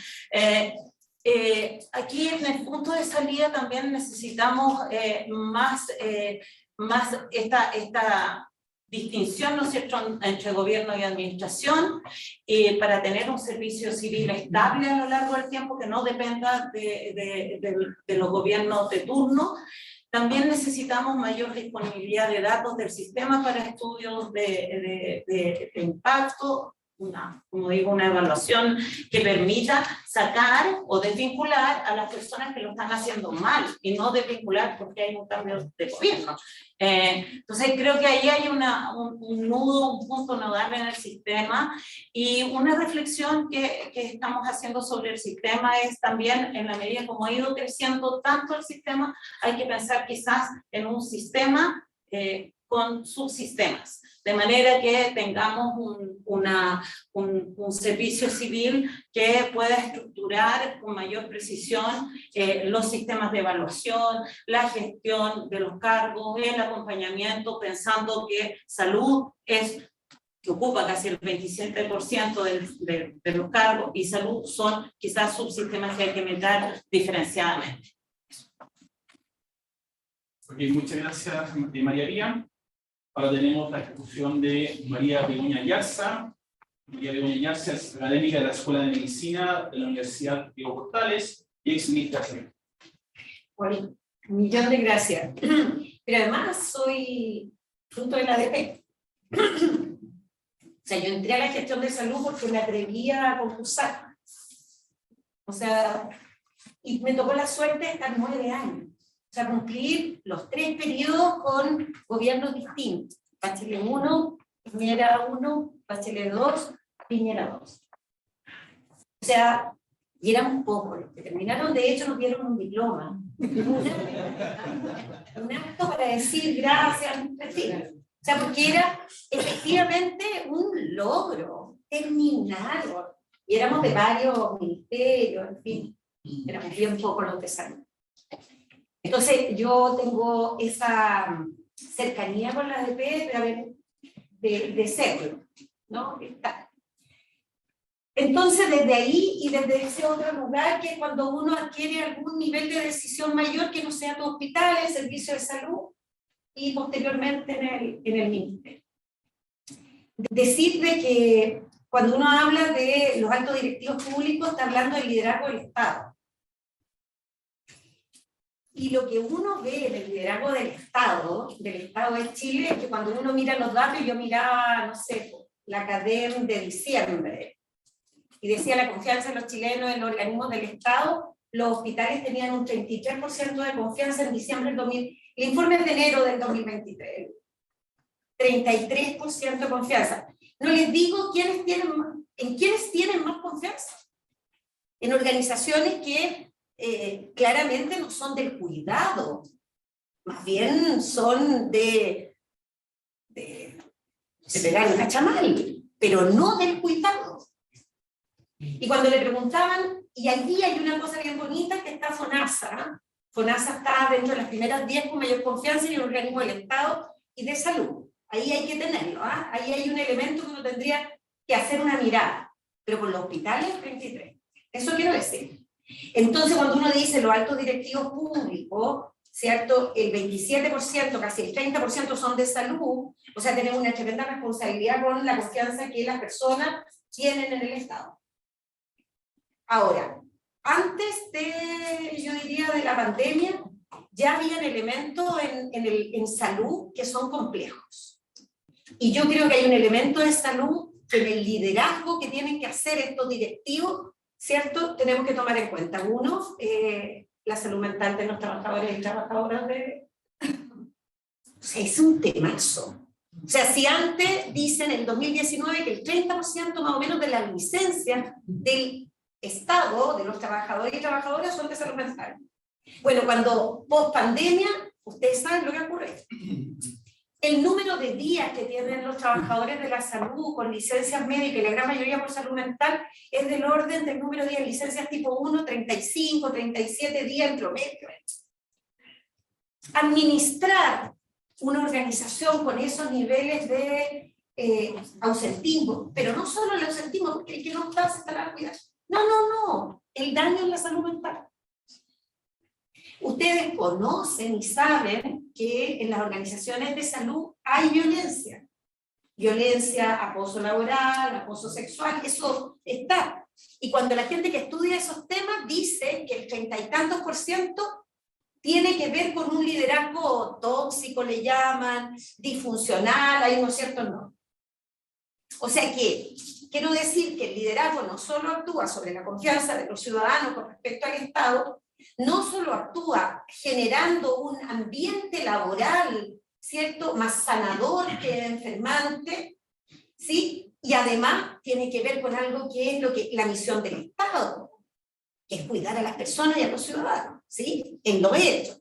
Aquí en el punto de salida también necesitamos más esta distinción, ¿no es cierto?, entre gobierno y administración, para tener un servicio civil estable a lo largo del tiempo que no dependa de los gobiernos de turno. También necesitamos mayor disponibilidad de datos del sistema para estudios de impacto, como digo, una evaluación que permita sacar o desvincular a las personas que lo están haciendo mal y no desvincular porque hay un cambio de gobierno. Entonces creo que ahí hay un nudo, un punto nodal en el sistema, y una reflexión que estamos haciendo sobre el sistema es también, en la medida como ha ido creciendo tanto el sistema, hay que pensar quizás en un sistema con subsistemas, de manera que tengamos un servicio civil que pueda estructurar con mayor precisión los sistemas de evaluación, la gestión de los cargos, el acompañamiento, pensando que salud que ocupa casi el 27% de los cargos, y salud son quizás subsistemas que hay que meter diferenciadamente. Okay, muchas gracias, María Pía. Ahora tenemos la ejecución de María Begoña Yarza. María Begoña Yarza es académica de la Escuela de Medicina de la Universidad Diego Portales y ex ministra. Bueno, un millón de gracias. Pero además soy fruto de la ADP. O sea, yo entré a la gestión de salud porque me atrevía a concursar. O sea, y me tocó la suerte de estar 9 años. O sea, cumplir los 3 periodos con gobiernos distintos. Bachelet 1, Piñera 1, Bachelet 2, Piñera 2. O sea, y éramos pocos los que terminaron. De hecho, nos dieron un diploma. Un acto para decir gracias. En fin. O sea, porque era efectivamente un logro. Terminaron. Y éramos de varios ministerios, en fin. Éramos bien pocos los que salimos. Entonces, yo tengo esa cercanía con la ADP, de serlo, ¿no? Entonces, desde ahí y desde ese otro lugar, que cuando uno adquiere algún nivel de decisión mayor, que no sea tu hospital, el servicio de salud, y posteriormente en el ministerio. Decir de que cuando uno habla de los altos directivos públicos, está hablando del liderazgo del Estado. Y lo que uno ve en el liderazgo del Estado de Chile, es que cuando uno mira los datos, yo miraba, no sé, la CADEM de diciembre, y decía la confianza de los chilenos en los organismos del Estado, los hospitales tenían un 33% de confianza en diciembre del 2000, el informe es de enero del 2023, 33% de confianza. No les digo en quiénes tienen más confianza, en organizaciones que claramente no son del cuidado, más bien son de pegar una chamal, pero no del cuidado. Y cuando le preguntaban, y allí hay una cosa bien bonita que está FONASA. FONASA está dentro de las primeras 10 con mayor confianza en el organismo del Estado y de salud. Ahí hay que tenerlo, ¿ah? Ahí hay un elemento que uno tendría que hacer una mirada, pero con los hospitales 33. Eso quiero decir. Entonces, cuando uno dice los altos directivos públicos, ¿cierto? El 27%, casi el 30% son de salud, o sea, tenemos una tremenda responsabilidad con la confianza que las personas tienen en el Estado. Ahora, antes de, yo diría, de la pandemia, ya habían elementos en salud que son complejos. Y yo creo que hay un elemento de salud que en el liderazgo que tienen que hacer estos directivos, ¿cierto? Tenemos que tomar en cuenta. Uno, la salud mental de los trabajadores y trabajadoras de... O sea, es un temazo. O sea, si antes dicen en el 2019 que el 30% más o menos de las licencias del Estado, de los trabajadores y trabajadoras son de salud mental. Bueno, cuando post pandemia, ustedes saben lo que ocurre. El número de días que tienen los trabajadores de la salud con licencias médicas y la gran mayoría por salud mental es del orden del número de días, licencias tipo 1, 35, 37 días en promedio. Administrar una organización con esos niveles de ausentismo, pero no solo el ausentismo, porque el que no está se estará cuidando. No, el daño en la salud mental. Ustedes conocen y saben que en las organizaciones de salud hay violencia. Violencia, acoso laboral, acoso sexual, eso está. Y cuando la gente que estudia esos temas dice que el 30 y tantos % tiene que ver con un liderazgo tóxico, le llaman, disfuncional, ahí no es cierto, no. O sea que, quiero decir que el liderazgo no solo actúa sobre la confianza de los ciudadanos con respecto al Estado, no solo actúa generando un ambiente laboral, ¿cierto?, más sanador que enfermante, ¿sí? Y además tiene que ver con algo que es lo que la misión del Estado, que es cuidar a las personas y a los ciudadanos, ¿sí? En lo hecho.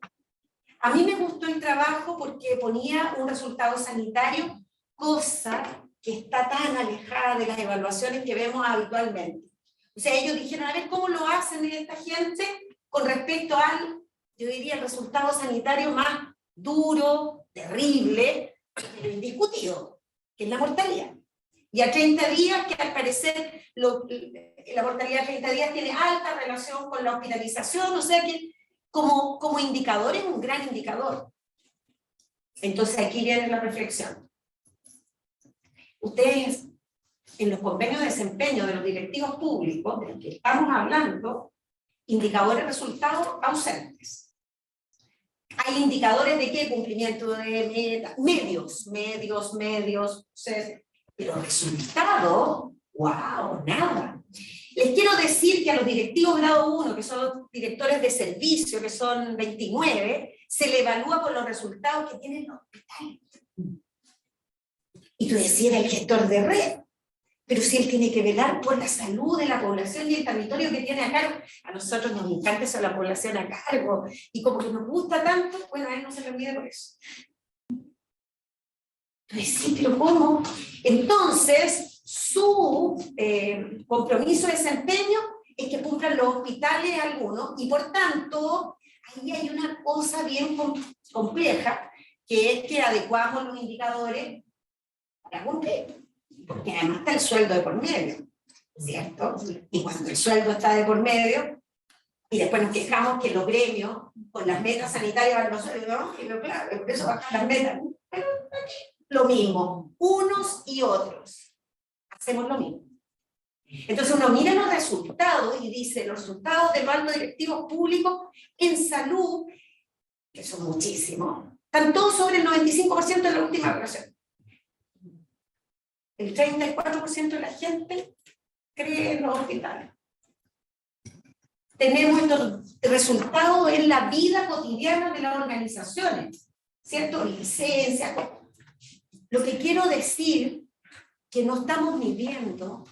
A mí me gustó el trabajo porque ponía un resultado sanitario, cosa que está tan alejada de las evaluaciones que vemos habitualmente. O sea, ellos dijeron, a ver, ¿cómo lo hacen esta gente con respecto al, yo diría, el resultado sanitario más duro, terrible, pero indiscutido, que es la mortalidad? Y a 30 días, que al parecer la mortalidad a 30 días tiene alta relación con la hospitalización, o sea que como indicador es un gran indicador. Entonces aquí viene la reflexión. Ustedes, en los convenios de desempeño de los directivos públicos, de los que estamos hablando, indicadores de resultados ausentes. Hay indicadores de qué cumplimiento de metas, medios, pero resultados, wow, nada. Les quiero decir que a los directivos grado 1, que son los directores de servicio, que son 29, se le evalúa por los resultados que tienen los hospitales. Y tú decías, el gestor de red, pero si él tiene que velar por la salud de la población y el territorio que tiene a cargo, a nosotros nos encanta eso, la población a cargo, y como que nos gusta tanto, bueno, a él no se le olvide por eso. Entonces, sí, pero ¿cómo? Entonces, su compromiso de desempeño es que cumplan los hospitales algunos, y por tanto, ahí hay una cosa bien compleja, que es que adecuamos los indicadores para cumplir. Porque además está el sueldo de por medio, ¿cierto? Y cuando el sueldo está de por medio, y después nos quejamos que los gremios, con las metas sanitarias van los sueldos, ¿no? Y claro, por eso bajan las metas. Pero lo mismo, unos y otros, hacemos lo mismo. Entonces uno mira los resultados y dice, los resultados de los altos directivos públicos en salud, que son muchísimos, están todos sobre el 95% de la última evaluación. El 34% de la gente cree en los hospitales. Tenemos estos resultados en la vida cotidiana de las organizaciones, ¿cierto? Licencias. Lo que quiero decir que no estamos midiendo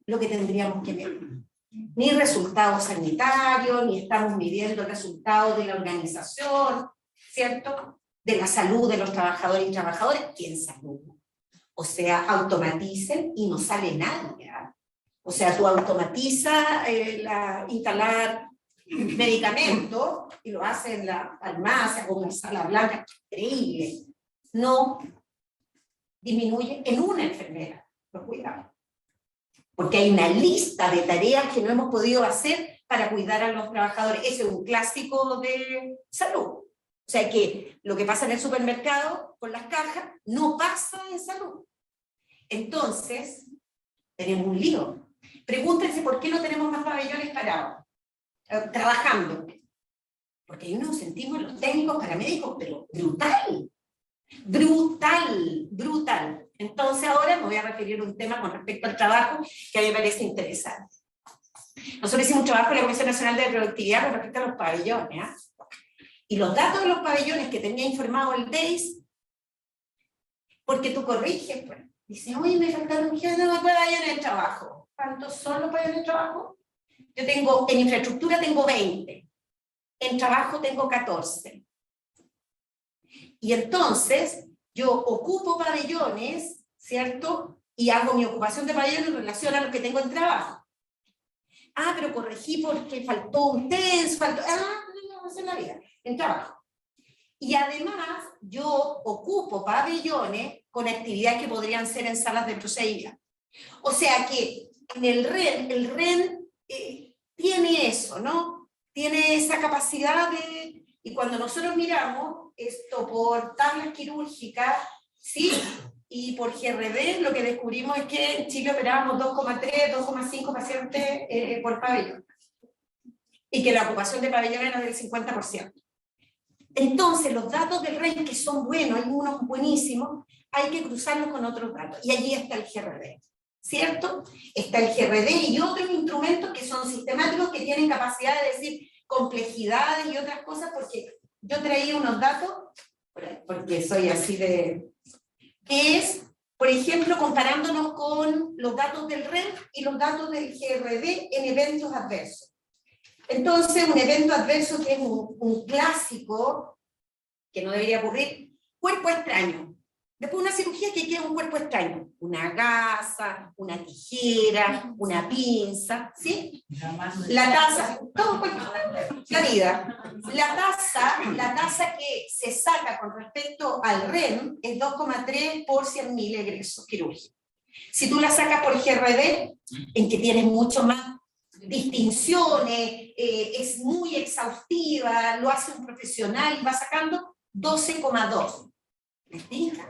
lo que tendríamos que medir. ni resultados sanitarios, ni estamos midiendo resultados de la organización, ¿cierto? De la salud de los trabajadores y trabajadoras, ¿quién salud? O sea, automaticen y no sale nadie. ¿Ah? O sea, tú automatizas instalar medicamentos y lo haces en la farmacia o en la sala blanca, increíble. No disminuye en una enfermera los cuidados. Porque hay una lista de tareas que no hemos podido hacer para cuidar a los trabajadores. Ese es un clásico de salud. O sea que lo que pasa en el supermercado con las cajas no pasa en salud. Entonces, tenemos un lío. Pregúntense por qué no tenemos más pabellones parados, trabajando. Porque hay un ausentismo en los técnicos paramédicos, pero brutal. Brutal, brutal. Entonces ahora me voy a referir a un tema con respecto al trabajo que a mí me parece interesante. Nosotros hicimos un trabajo en la Comisión Nacional de Productividad con respecto a los pabellones. ¿Eh? Y los datos de los pabellones que tenía informado el DEIS, porque tú corriges, pues, dice, oye, me faltaron pabellones de trabajo. ¿Cuántos son los pabellones de trabajo? Yo tengo, en infraestructura tengo 20, en trabajo tengo 14. Y entonces, yo ocupo pabellones, ¿cierto? Y hago mi ocupación de pabellones en relación a lo que tengo en trabajo. Ah, pero corregí porque faltó un TENS, faltó... Ah, no, es en la vida, en trabajo. Y además, yo ocupo pabellones con actividades que podrían ser en salas de procedimiento. O sea que en el REN tiene eso, ¿no? Tiene esa capacidad de... Y cuando nosotros miramos esto por tablas quirúrgicas, sí, y por GRD, lo que descubrimos es que en Chile operábamos 2,3, 2,5 pacientes por pabellón. Y que la ocupación de pabellón era del 50%. Entonces, los datos del REN, que son buenos, hay unos buenísimos, hay que cruzarlos con otros datos. Y allí está el GRD, ¿cierto? Está el GRD y otros instrumentos que son sistemáticos, que tienen capacidad de decir complejidades y otras cosas, porque yo traía unos datos, porque soy así de... que es, por ejemplo, comparándonos con los datos del REN y los datos del GRD en eventos adversos. Entonces, un evento adverso que es un clásico, que no debería ocurrir, cuerpo extraño. Después una cirugía que queda un cuerpo extraño. Una gasa, una tijera, una pinza, ¿sí? La tasa, todo, la vida. La tasa que se saca con respecto al REN es 2,3 por 100.000 egresos quirúrgicos. Si tú la sacas por GRD, en que tienes mucho más distinciones, es muy exhaustiva, lo hace un profesional y va sacando 12,2. ¿Les fijas?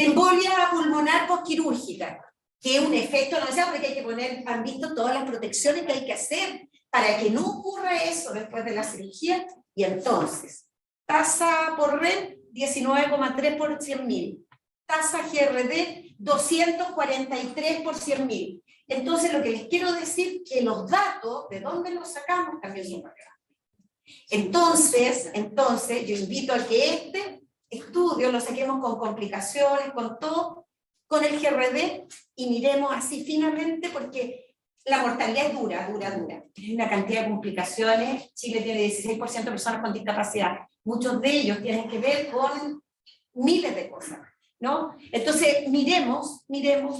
Embolia pulmonar postquirúrgica, que es un efecto no deseado, porque hay que poner, han visto todas las protecciones que hay que hacer para que no ocurra eso después de la cirugía. Y entonces, tasa por REN 19,3 por 100.000, tasa GRD 243 por 100.000. Entonces, lo que les quiero decir es que los datos, de dónde los sacamos, también son para acá. Entonces, yo invito a que este estudio lo saquemos con complicaciones, con todo, con el GRD, y miremos así finamente, porque la mortalidad es dura. Hay una cantidad de complicaciones. Chile tiene 16% de personas con discapacidad. Muchos de ellos tienen que ver con miles de cosas, ¿no? Entonces, miremos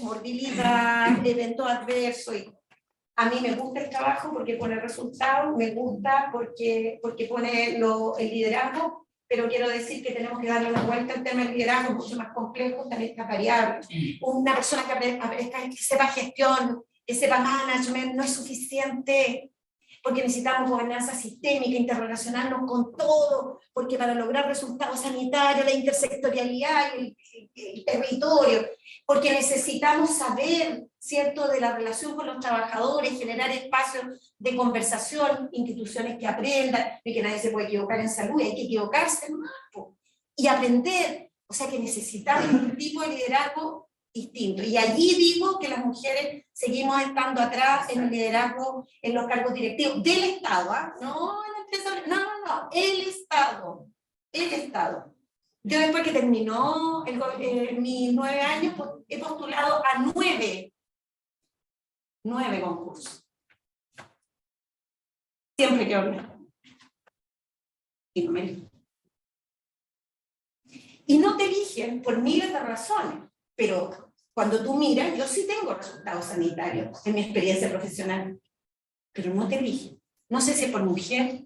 morbilidad, evento adverso. Y a mí me gusta el trabajo porque pone resultados, me gusta porque pone el liderazgo, pero quiero decir que tenemos que darle una vuelta al tema del liderazgo, mucho más complejo, también está variable. Una persona que sepa gestión, que sepa management, no es suficiente, porque necesitamos gobernanza sistémica, interrelacionarnos con todo, porque para lograr resultados sanitarios, la intersectorialidad y el territorio, porque necesitamos saber, ¿cierto?, de la relación con los trabajadores, generar espacios de conversación, instituciones que aprendan, de que nadie se puede equivocar en salud, hay que equivocarse más, y aprender. O sea que necesitamos un tipo de liderazgo distinto. Y allí digo que las mujeres seguimos estando atrás en el liderazgo, en los cargos directivos del Estado, ¿eh? No, el Estado. Yo después que terminó mis 9 años, pues, he postulado a 9 9 concursos. Siempre que hablar. Y no me eligen. Y no te eligen por miles de razones, pero cuando tú miras, yo sí tengo resultados sanitarios en mi experiencia profesional, pero no te eligen. No sé si es por mujer,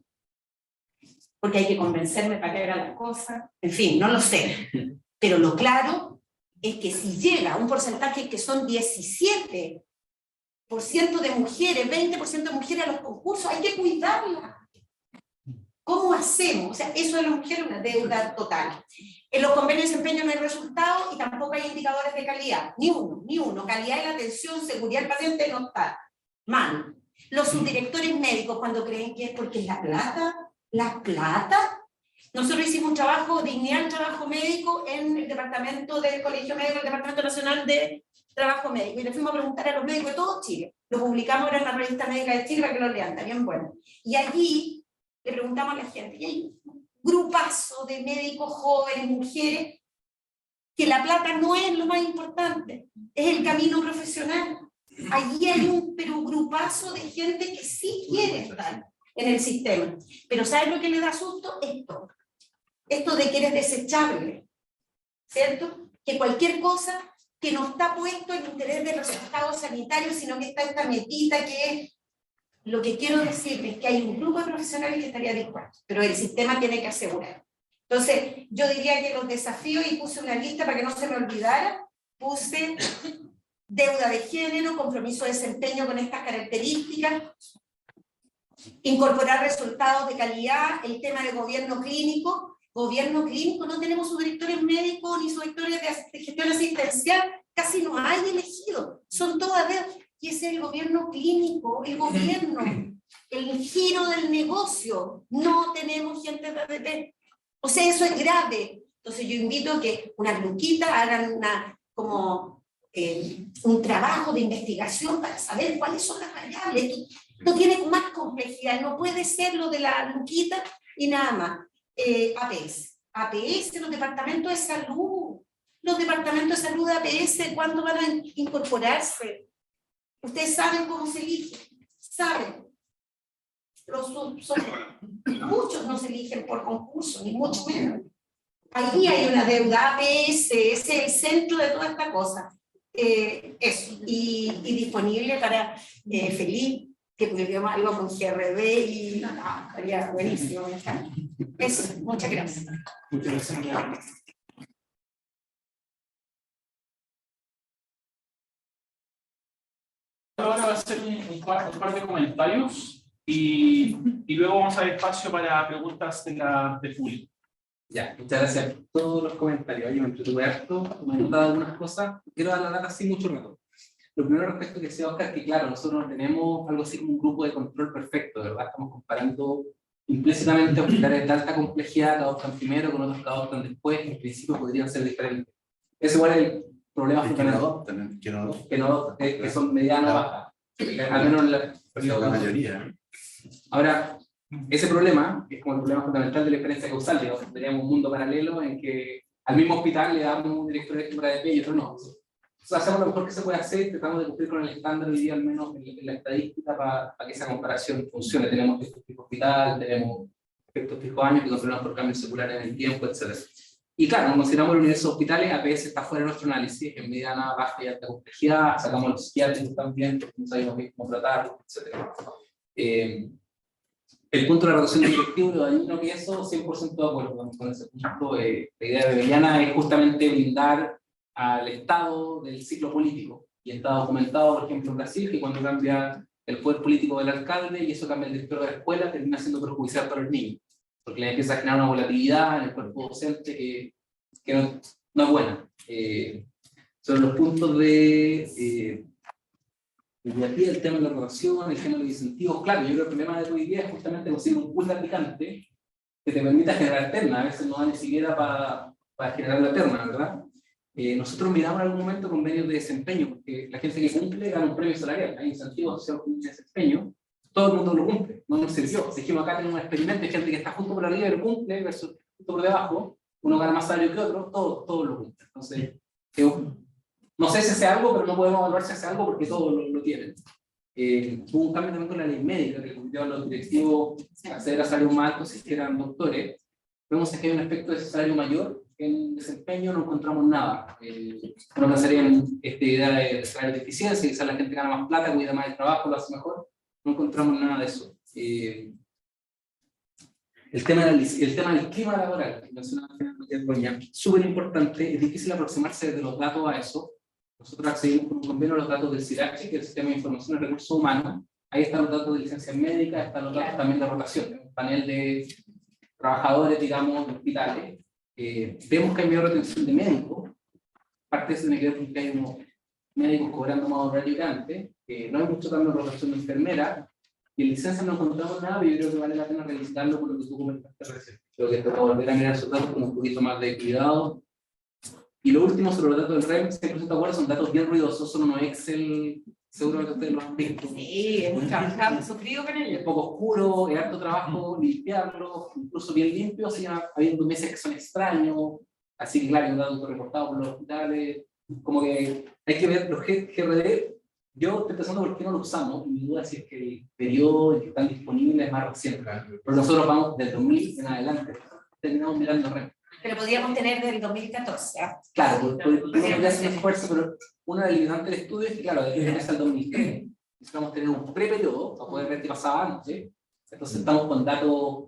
porque hay que convencerme para que haga las cosas, en fin, no lo sé. Pero lo claro es que si llega a un porcentaje que son 17% de mujeres, 20% de mujeres a los concursos, hay que cuidarla. ¿Cómo hacemos? O sea, eso de las mujeres es una deuda total. En los convenios de desempeño no hay resultados y tampoco hay indicadores de calidad. Ni uno. Calidad de la atención, seguridad del paciente no está. Mal. Los subdirectores médicos, cuando creen que es porque es la plata. Nosotros hicimos un trabajo, dignidad, trabajo médico en el departamento del Colegio Médico, el Departamento Nacional de Trabajo Médico, y le fuimos a preguntar a los médicos de todo Chile. Lo publicamos ahora en la revista médica de Chile para que lo lean, está bien bueno. Y allí le preguntamos a la gente, y hay un grupazo de médicos jóvenes, mujeres, que la plata no es lo más importante, es el camino profesional. Allí hay un grupazo de gente que sí quiere estar en el sistema. Pero ¿sabes lo que le da susto? Esto de que eres desechable, ¿cierto? Que cualquier cosa que no está puesto en interés de resultados sanitarios, sino que está esta metita que es. Lo que quiero decirles es que hay un grupo de profesionales que estaría dispuesto, pero el sistema tiene que asegurar. Entonces, yo diría que los desafíos, y puse una lista para que no se me olvidara, puse deuda de género, compromiso de desempeño con estas características, incorporar resultados de calidad, el tema de gobierno clínico, no tenemos subdirectores médicos ni subdirectores de gestión asistencial, casi no hay elegidos, son todas deudas. Y ese es el gobierno clínico, el gobierno, el giro del negocio. No tenemos gente de ADP. O sea, eso es grave. Entonces yo invito a que unas luquitas hagan un trabajo de investigación para saber cuáles son las variables. Esto tiene más complejidad, no puede ser lo de la luquita y nada más. APS, los departamentos de salud. Los departamentos de salud de APS, ¿cuándo van a incorporarse? Ustedes saben cómo se elige, saben. Muchos no se eligen por concurso, ni mucho menos. Ahí hay una deuda, APS, ese es el centro de toda esta cosa. Eso, y disponible para feliz, que publiquemos algo con GRD y estaría buenísimo. Eso, muchas gracias. Muchas gracias. Ahora va a hacer un par de comentarios y luego vamos a dar espacio para preguntas del público. Ya, muchas gracias por todos los comentarios. Yo me entretuve harto, me he notado algunas cosas. Quiero dar la data así mucho rato. Lo primero respecto a que decía Oscar, que claro, nosotros no tenemos algo así como un grupo de control perfecto, ¿verdad? Estamos comparando implícitamente hospitales de alta complejidad que adoptan primero con otros que adoptan después, que en principio podrían ser diferentes. Ese igual es el problema fundamental. Que son medianos o bajas. Al menos la mayoría. Ahora, ese problema es como el problema fundamental de la experiencia causal. Digamos, tendríamos un mundo paralelo en que al mismo hospital le damos un director de ADP y otro no. O sea, hacemos lo mejor que se puede hacer, tratamos de cumplir con el estándar hoy día, al menos en la estadística, para que esa comparación funcione. Tenemos efectos fijo hospital, tenemos efectos fijo años que controlamos por cambios seculares en el tiempo, etc. Y claro, cuando consideramos el universo de hospitales, APS está fuera de nuestro análisis, en mediana, baja y alta complejidad, sacamos los psiquiátricos también, porque no sabemos bien cómo tratarlos, etc. El punto de la rotación de directivo, ahí no pienso 100% de acuerdo con ese punto. La idea de Beliana es justamente blindar al Estado del ciclo político. Y está documentado, por ejemplo, en Brasil, que cuando cambia el poder político del alcalde y eso cambia el director de la escuela, termina siendo perjudicial para los niños. Porque le empieza a generar una volatilidad en el cuerpo docente que no es buena. Sobre los puntos de aquí el tema de la rotación, el tema de los incentivos, claro, yo creo que el problema de tu idea es justamente conseguir un pool de aplicante que te permita generar terna. A veces no da ni siquiera para generar la terna, ¿verdad? Nosotros miramos en algún momento convenios de desempeño, porque la gente que cumple gana un premio salarial, hay incentivos asociados con un desempeño, todo el mundo lo cumple, no nos sirvió. Dijimos acá tenemos un experimento de gente que está justo por arriba y lo cumple, versus justo por debajo, uno gana más salario que otro, todos lo cumplen. Entonces, no sé si hace algo, pero no podemos evaluar si hace algo porque todos lo tienen. Hubo un cambio también con la ley médica, que cumplió a los directivos acceder a salarios más altos si eran doctores. Vemos que hay un aspecto de ese salario mayor. En desempeño no encontramos nada. No pensaría en esta idea de salario de eficiencia, quizás la gente gana más plata, cuida más el trabajo, lo hace mejor. No encontramos nada de eso. El tema del clima laboral, que mencionaba Doña, súper importante, es difícil aproximarse desde los datos a eso. Nosotros accedimos con un convenio a los datos del CIRACHE, que es el Sistema de Información de Recursos Humanos. Ahí están los datos de licencias médicas, están los datos también de rotación, un panel de trabajadores, digamos, de hospitales. Vemos que hay mayor retención de médicos. Parte de eso tiene que ver con que hay unos médicos cobrando más horario que antes. No hay mucho cambio en rotación de enfermera. Y en licencia no encontramos nada, pero yo creo que vale la pena revisitarlo por lo que tú comentaste recién. Creo que toca volver a mirar esos datos con un poquito más de cuidado. Y lo último sobre los datos del REM, 100% de acuerdo, son datos bien ruidosos, son unos Excel, seguro que ustedes lo han visto. Sí, hemos trabajado, sufrido con Es ellos. poco oscuro, es harto trabajo limpiarlo, incluso bien limpio, así habiendo meses que son extraños, así que claro, hay un dato reportado por los hospitales, como que hay que ver los GRD. Yo estoy pensando por qué no lo usamos, y mi duda es que el periodo en que están disponibles es más reciente, pero nosotros vamos del 2000 en adelante, terminamos mirando REM. Pero podríamos tener del 2014. ¿Ah? Claro, podría hacer un esfuerzo, pero una de las limitantes del estudio es que, claro, desde que empieza el 2003, necesitamos tener un preperiodo para poder ver qué pasaba antes. Entonces estamos con datos,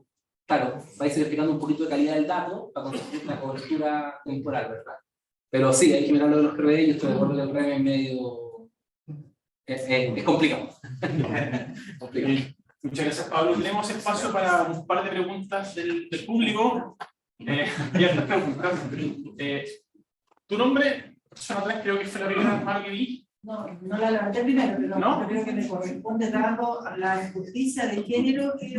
claro, vais verificando un poquito de calidad del dato para conseguir la cobertura temporal, ¿verdad? Pero sí, hay que mirarlo de los REM, y estoy de acuerdo que el REM es medio... es complicado. Complicado. Muchas gracias, Pablo. Tenemos espacio para un par de preguntas del público. Ya estas preguntas. ¿Tu nombre? Persona 3, creo que fue la primera mano que vi. No, no la levanté primero, pero ¿No? yo creo que me corresponde dado a la justicia de género que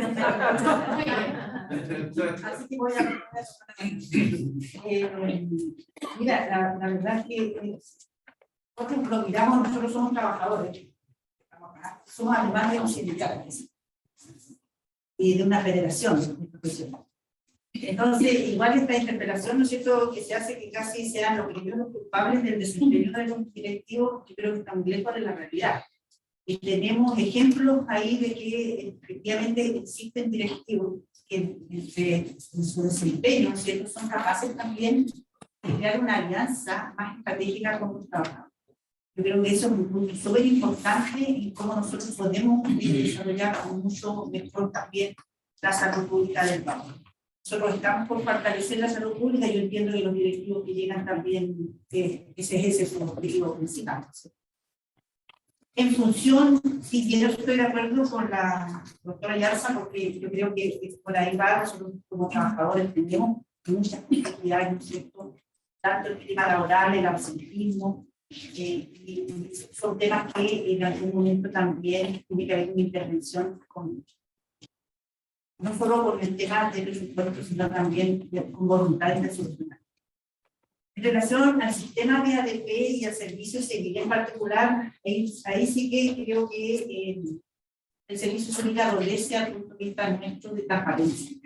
así que voy a mira, la verdad es que nosotros lo miramos, nosotros somos trabajadores, somos además de un sindicato y de una federación de profesionales. Entonces, igual esta interpelación, ¿no es cierto?, que se hace que casi sean los primeros culpables del desempeño de los directivos, yo creo que está muy lejos de la realidad. Y tenemos ejemplos ahí de que efectivamente existen directivos que en su desempeño, ¿no es cierto?, son capaces también de crear una alianza más estratégica con los trabajadores. Yo creo que eso es un punto súper importante y cómo nosotros podemos desarrollar mucho mejor también la salud pública del país. Nosotros estamos por fortalecer la salud pública y yo entiendo que los directivos que llegan también, ese es su objetivo principal. En función, si yo estoy de acuerdo con la doctora Yarza, porque yo creo que por ahí va, nosotros como trabajadores tenemos muchas actividades, ¿no es cierto?, tanto el clima laboral, el absentismo, y son temas que en algún momento también tiene que haber una intervención con no solo por el tema del presupuesto, sino también con voluntad de solucionar. En relación al sistema de ADP y al servicio civil en particular, ahí sí que creo que el servicio civil adolece al punto de vista nuestro de transparencia.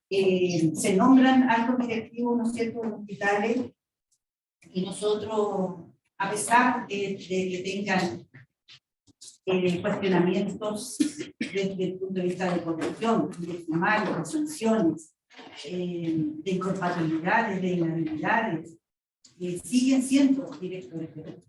Se nombran altos directivos, ¿no es cierto?, en hospitales, y nosotros, a pesar de que tengan cuestionamientos desde el punto de vista de corrupción, de sumario, de sanciones, de incompatibilidades, de inhabilidades, siguen siendo directores de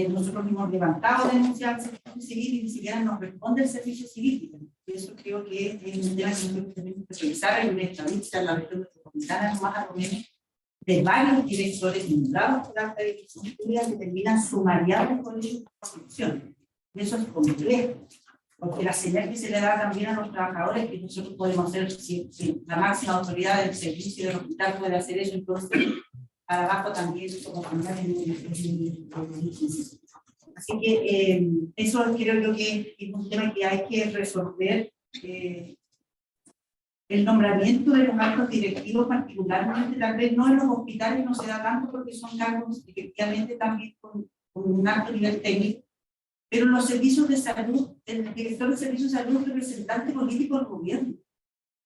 nosotros hemos levantado denuncias al servicio civil y ni siquiera nos responde el servicio civil. Eso creo que es un tema que nosotros tenemos que revisar. Hay una estadística en la región metropolitana, más a lo menos, de varios directores nombrados por alta dirección pública que terminan sumariados con ellos por corrupción. Y eso es complejo, porque la señal que se le da también a los trabajadores que nosotros podemos hacer, si la máxima autoridad del servicio del hospital puede hacer eso, entonces para abajo también como cambiar así que eso creo yo que es un tema que hay que resolver. El nombramiento de los altos directivos, particularmente, tal vez no en los hospitales no se da tanto porque son cargos efectivamente también con un alto nivel técnico, pero en los servicios de salud, el director de servicios de salud es representante político del gobierno.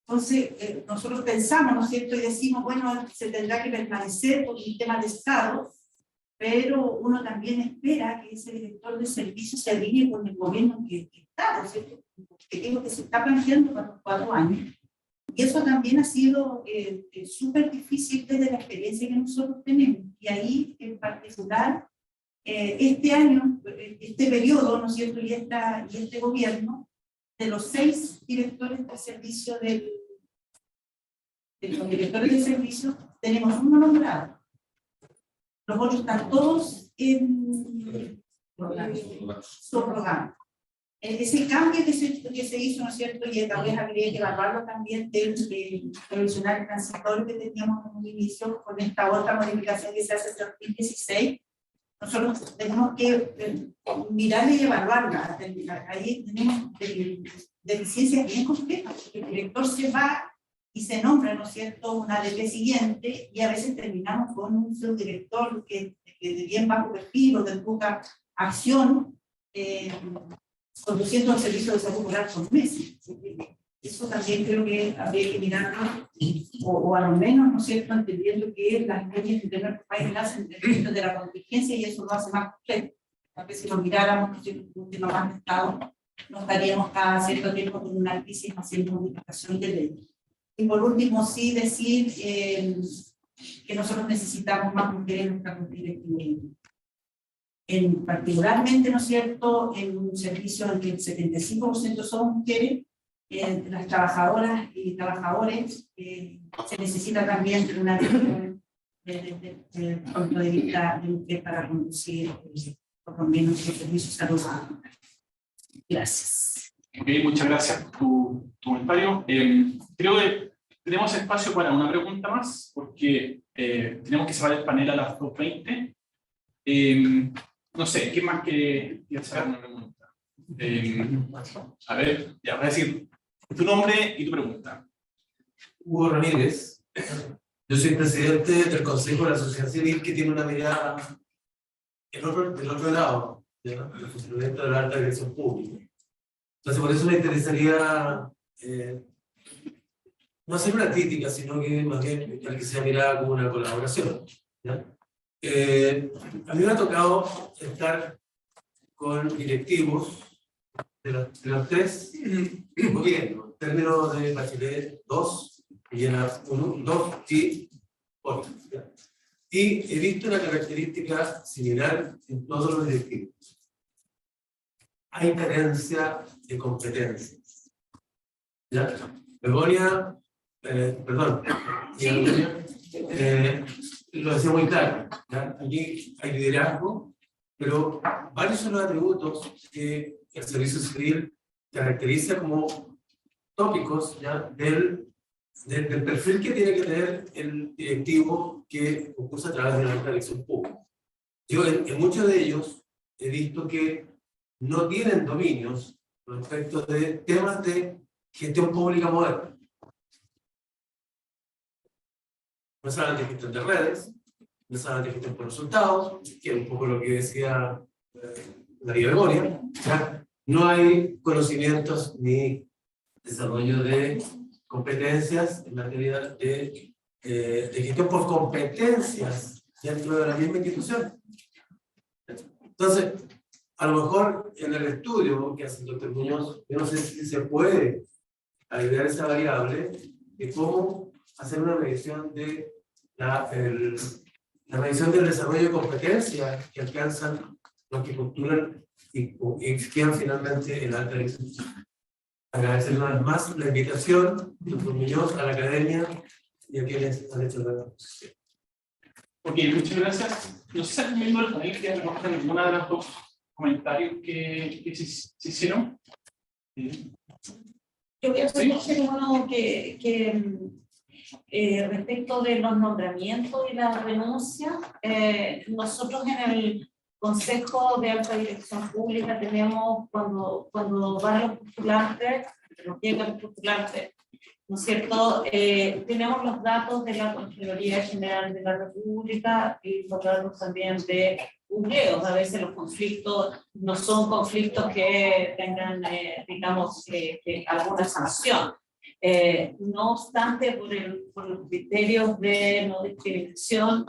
Entonces, nosotros pensamos, ¿no es cierto?, y decimos, bueno, se tendrá que permanecer por un tema de Estado, pero uno también espera que ese director de servicio se alinee con el gobierno que está, ¿no es cierto? Que digo que se está planteando para los 4 años. Y eso también ha sido súper difícil desde la experiencia que nosotros tenemos. Y ahí, en particular, este año, este periodo, ¿no es cierto? Y este gobierno, de los 6 directores de servicio de los directores de servicio, tenemos 1 nombrado. Los otros están todos en subrogados. Ese cambio que se hizo, ¿no es cierto? Y tal vez habría que evaluarlo también del provisional transitorio que teníamos en un inicio con esta otra modificación que se hace en 2016. Nosotros tenemos que mirarla y evaluarla. Ahí tenemos deficiencias bien complejas, porque el director se va y se nombra, ¿no es cierto?, una ADP siguiente, y a veces terminamos con un subdirector que de bien bajo perfil o de poca acción, conduciendo al servicio de salud rural por meses. Eso también creo que habría que mirarlo, o a lo menos, ¿no es cierto?, entendiendo que las leyes de nuestro país nacen dentro de la contingencia y eso lo hace más complejo. A veces si lo miráramos, ¿no es cierto?, que no más estado, no estaríamos cada cierto tiempo con una crisis haciendo modificación de ley. Y por último, sí decir que nosotros necesitamos más mujeres en nuestra directiva. Particularmente, ¿no es cierto?, en un servicio en que el 75% son mujeres, las trabajadoras y trabajadores, se necesita también una visión desde el punto de vista de mujer para conducir por lo menos los servicios de salud. Gracias. Okay, muchas gracias por tu comentario. Creo que tenemos espacio para una pregunta más, porque tenemos que cerrar el panel a las 2:20. No sé, ¿qué más que hacer una pregunta? A ver, ya voy a decir tu nombre y tu pregunta. Hugo Ramírez. Yo soy presidente del Consejo de la Sociedad Civil, que tiene una mirada del otro lado, ¿ya?, del funcionamiento de la alta dirección pública. Entonces, por eso me interesaría no hacer una crítica, sino que más bien que sea mirada como una colaboración, ¿ya? A mí me ha tocado estar con directivos de los 3 gobiernos, en términos de Bachelet 2, Villena 1, 2 y otro, ¿ya? Y he visto una característica similar en todos los directivos. Hay carencia de competencias, ¿ya? Begoña, perdón, lo decía muy claro, ¿ya? Aquí hay liderazgo, pero varios son los atributos que el servicio civil caracteriza como tópicos, ¿ya?, del perfil que tiene que tener el directivo que concursa a través de la alta dirección pública. Yo en muchos de ellos he visto que no tienen dominios respecto de temas de gestión pública moderna. No saben de gestión de redes, no saben de gestión por resultados, que es un poco lo que decía María Begoña, ¿ya? No hay conocimientos ni desarrollo de competencias en materia de gestión por competencias dentro de la misma institución. Entonces, a lo mejor en el estudio que hace el doctor Muñoz, yo no sé si se puede agregar esa variable de cómo hacer una medición de la medición del desarrollo de competencias que alcanzan los que postulan y quedan finalmente en la alta dirección. Agradecer una vez más la invitación, doctor Muñoz, a la academia y a quienes han hecho la exposición. Ok, muchas gracias. No sé si alguien miembro del panel quiere recoger alguna de las 2 comentarios que se hicieron. Yo voy a hacer uno que respecto de los nombramientos y la renuncia, nosotros en el Consejo de Alta Dirección Pública tenemos, cuando van los postulantes, nos llegan los postulantes, ¿no es cierto? Tenemos los datos de la Contraloría General de la República y los datos también de googleos. A veces los conflictos no son conflictos que tengan, digamos, alguna sanción. No obstante, por los criterios de no discriminación,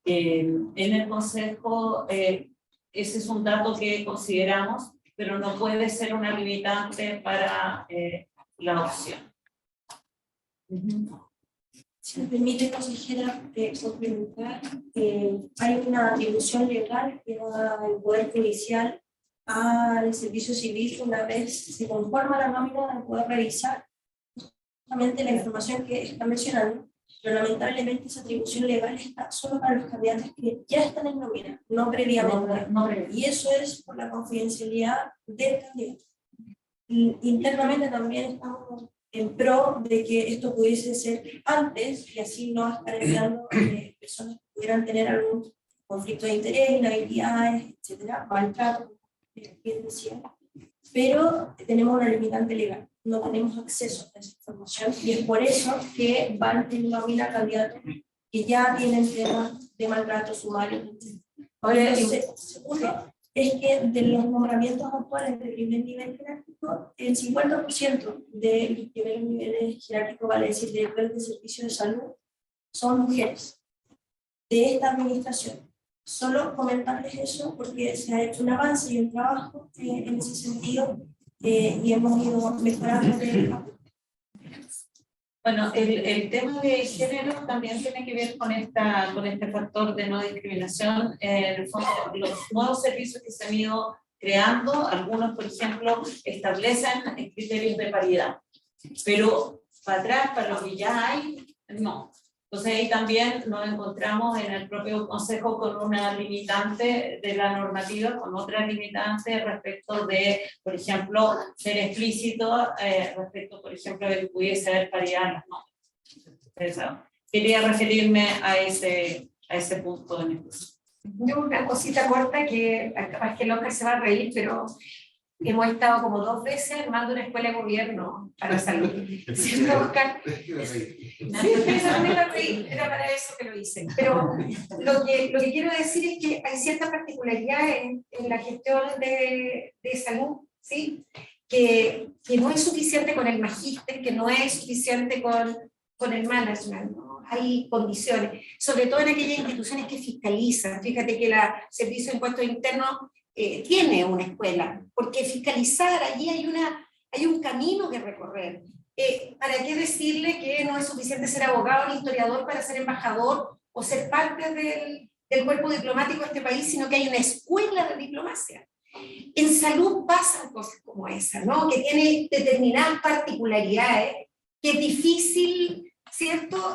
En el Consejo, ese es un dato que consideramos, pero no puede ser una limitante para la opción. Si me permite, consejera, complementar, hay una atribución legal que da el Poder Judicial al Servicio Civil una vez se conforma la nómina de poder revisar justamente la información que está mencionando, pero lamentablemente esa atribución legal está solo para los candidatos que ya están en nómina, no previamente. Y eso es por la confidencialidad del candidato. Y internamente también estamos en pro de que esto pudiese ser antes y así no estar enviando personas que pudieran tener algún conflicto de interés, inhabilidades, etcétera, maltrato, bien decía. Pero tenemos una limitante legal, no tenemos acceso a esa información y es por eso que van en nómina candidatos que ya tienen temas de maltrato sumario. Segundo, es que de los nombramientos actuales de primer nivel jerárquico, el 50% de los primeros niveles jerárquicos, vale decir, directores de servicios de salud, son mujeres de esta administración. Solo comentarles eso porque se ha hecho un avance y un trabajo en ese sentido y hemos ido mejorando. Bueno, el tema de género también tiene que ver con este factor de no discriminación. En el fondo, los nuevos servicios que se han ido creando, algunos, por ejemplo, establecen criterios de paridad, pero para atrás, para lo que ya hay, no. Entonces ahí también nos encontramos en el propio Consejo con una limitante de la normativa, con otra limitante respecto de, por ejemplo, ser explícito respecto, por ejemplo, de que pudiese haber paridad en las normas. Entonces, quería referirme a ese punto en específico. Yo una cosita corta que capaz que el Oscar se va a reír, pero hemos estado como 2 veces armando una escuela de gobierno para salud. ¿Sí, Oscar? Sí, era para eso que lo hice. Pero lo que quiero decir es que hay cierta particularidad en la gestión de salud, ¿sí? Que no es suficiente con el magíster, que no es suficiente con el management, ¿no? Hay condiciones, sobre todo en aquellas instituciones que fiscalizan. Fíjate que la Servicio de Impuestos Internos tiene una escuela, porque fiscalizar, allí hay un camino que recorrer. ¿Para qué decirle que no es suficiente ser abogado ni historiador para ser embajador o ser parte del cuerpo diplomático de este país, sino que hay una escuela de diplomacia? En salud pasan cosas como esa, ¿no? Que tiene determinadas particularidades que es difícil, ¿cierto?,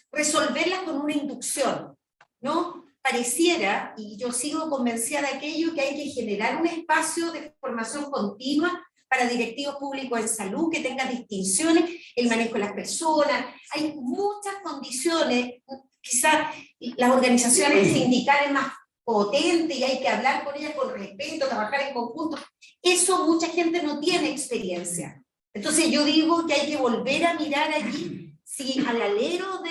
resolverlas con una inducción, ¿no? Pareciera, y yo sigo convencida de aquello, que hay que generar un espacio de formación continua para directivos públicos en salud, que tengan distinciones, el manejo de las personas. Hay muchas condiciones, quizás las organizaciones sindicales más potentes y hay que hablar con ellas con respeto, trabajar en conjunto. Eso mucha gente no tiene experiencia. Entonces yo digo que hay que volver a mirar allí si al alero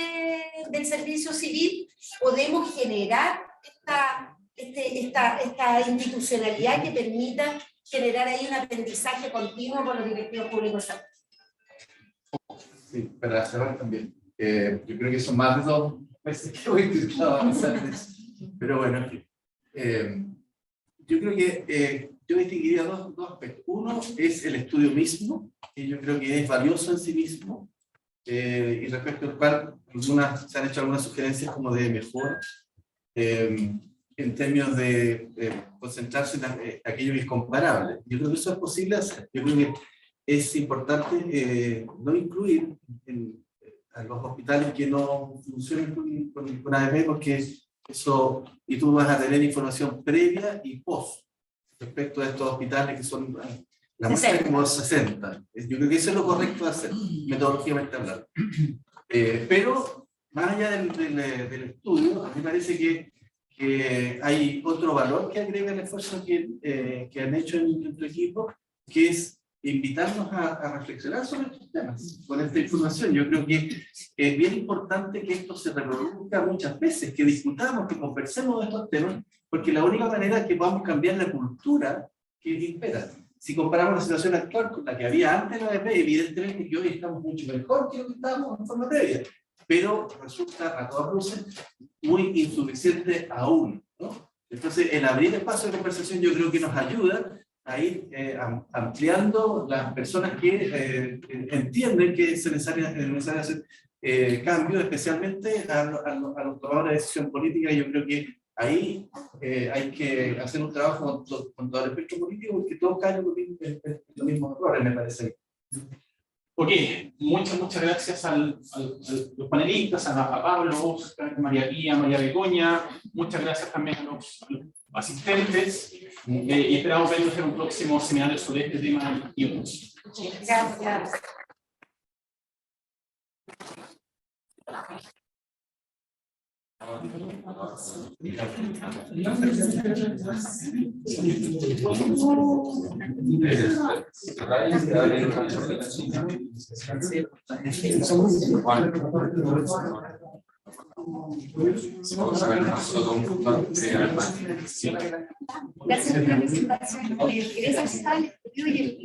del servicio civil podemos generar esta institucionalidad que permita generar ahí un aprendizaje continuo con los directivos públicos. Sí, para cerrar también. Yo creo que son más de 2 veces que voy a intentar avanzar en eso. Pero bueno, yo creo que yo distinguiría dos aspectos. Uno es el estudio mismo, que yo creo que es valioso en sí mismo, y respecto al cual se han hecho algunas sugerencias como de mejora, en términos de concentrarse en aquello que es comparable. Yo creo que eso es posible hacer. Yo creo que es importante no incluir a los hospitales que no funcionen con ADP, porque eso, y tú vas a tener información previa y post respecto a estos hospitales que son la muestra como 60. Yo creo que eso es lo correcto de hacer, metodológicamente hablando. Pero más allá del estudio, a mí me parece que hay otro valor que agrega el esfuerzo que han hecho en tu equipo, que es invitarnos a reflexionar sobre estos temas, con esta información. Yo creo que es bien importante que esto se reproduzca muchas veces, que discutamos, que conversemos de estos temas, porque la única manera es que podamos cambiar la cultura que impera. Si comparamos la situación actual con la que había antes de la ADP, evidentemente que hoy estamos mucho mejor que lo que estábamos en forma previa, pero resulta a todas luces muy insuficiente aún, ¿no? Entonces, el abrir espacio de conversación yo creo que nos ayuda a ir ampliando las personas que entienden que es necesario hacer cambios, especialmente a los tomadores de decisión política. Yo creo que ahí hay que hacer un trabajo con todo el espectro político, porque todos caen en los mismos errores, me parece. Ok, muchas gracias a los panelistas, a Pablo, Oscar, María Pía, María Begoña. Muchas gracias también a los asistentes. Y esperamos verlos en un próximo seminario sobre este tema y otros. Gracias. Gracias por la presentación. ¿Querés aceptar el estudio y el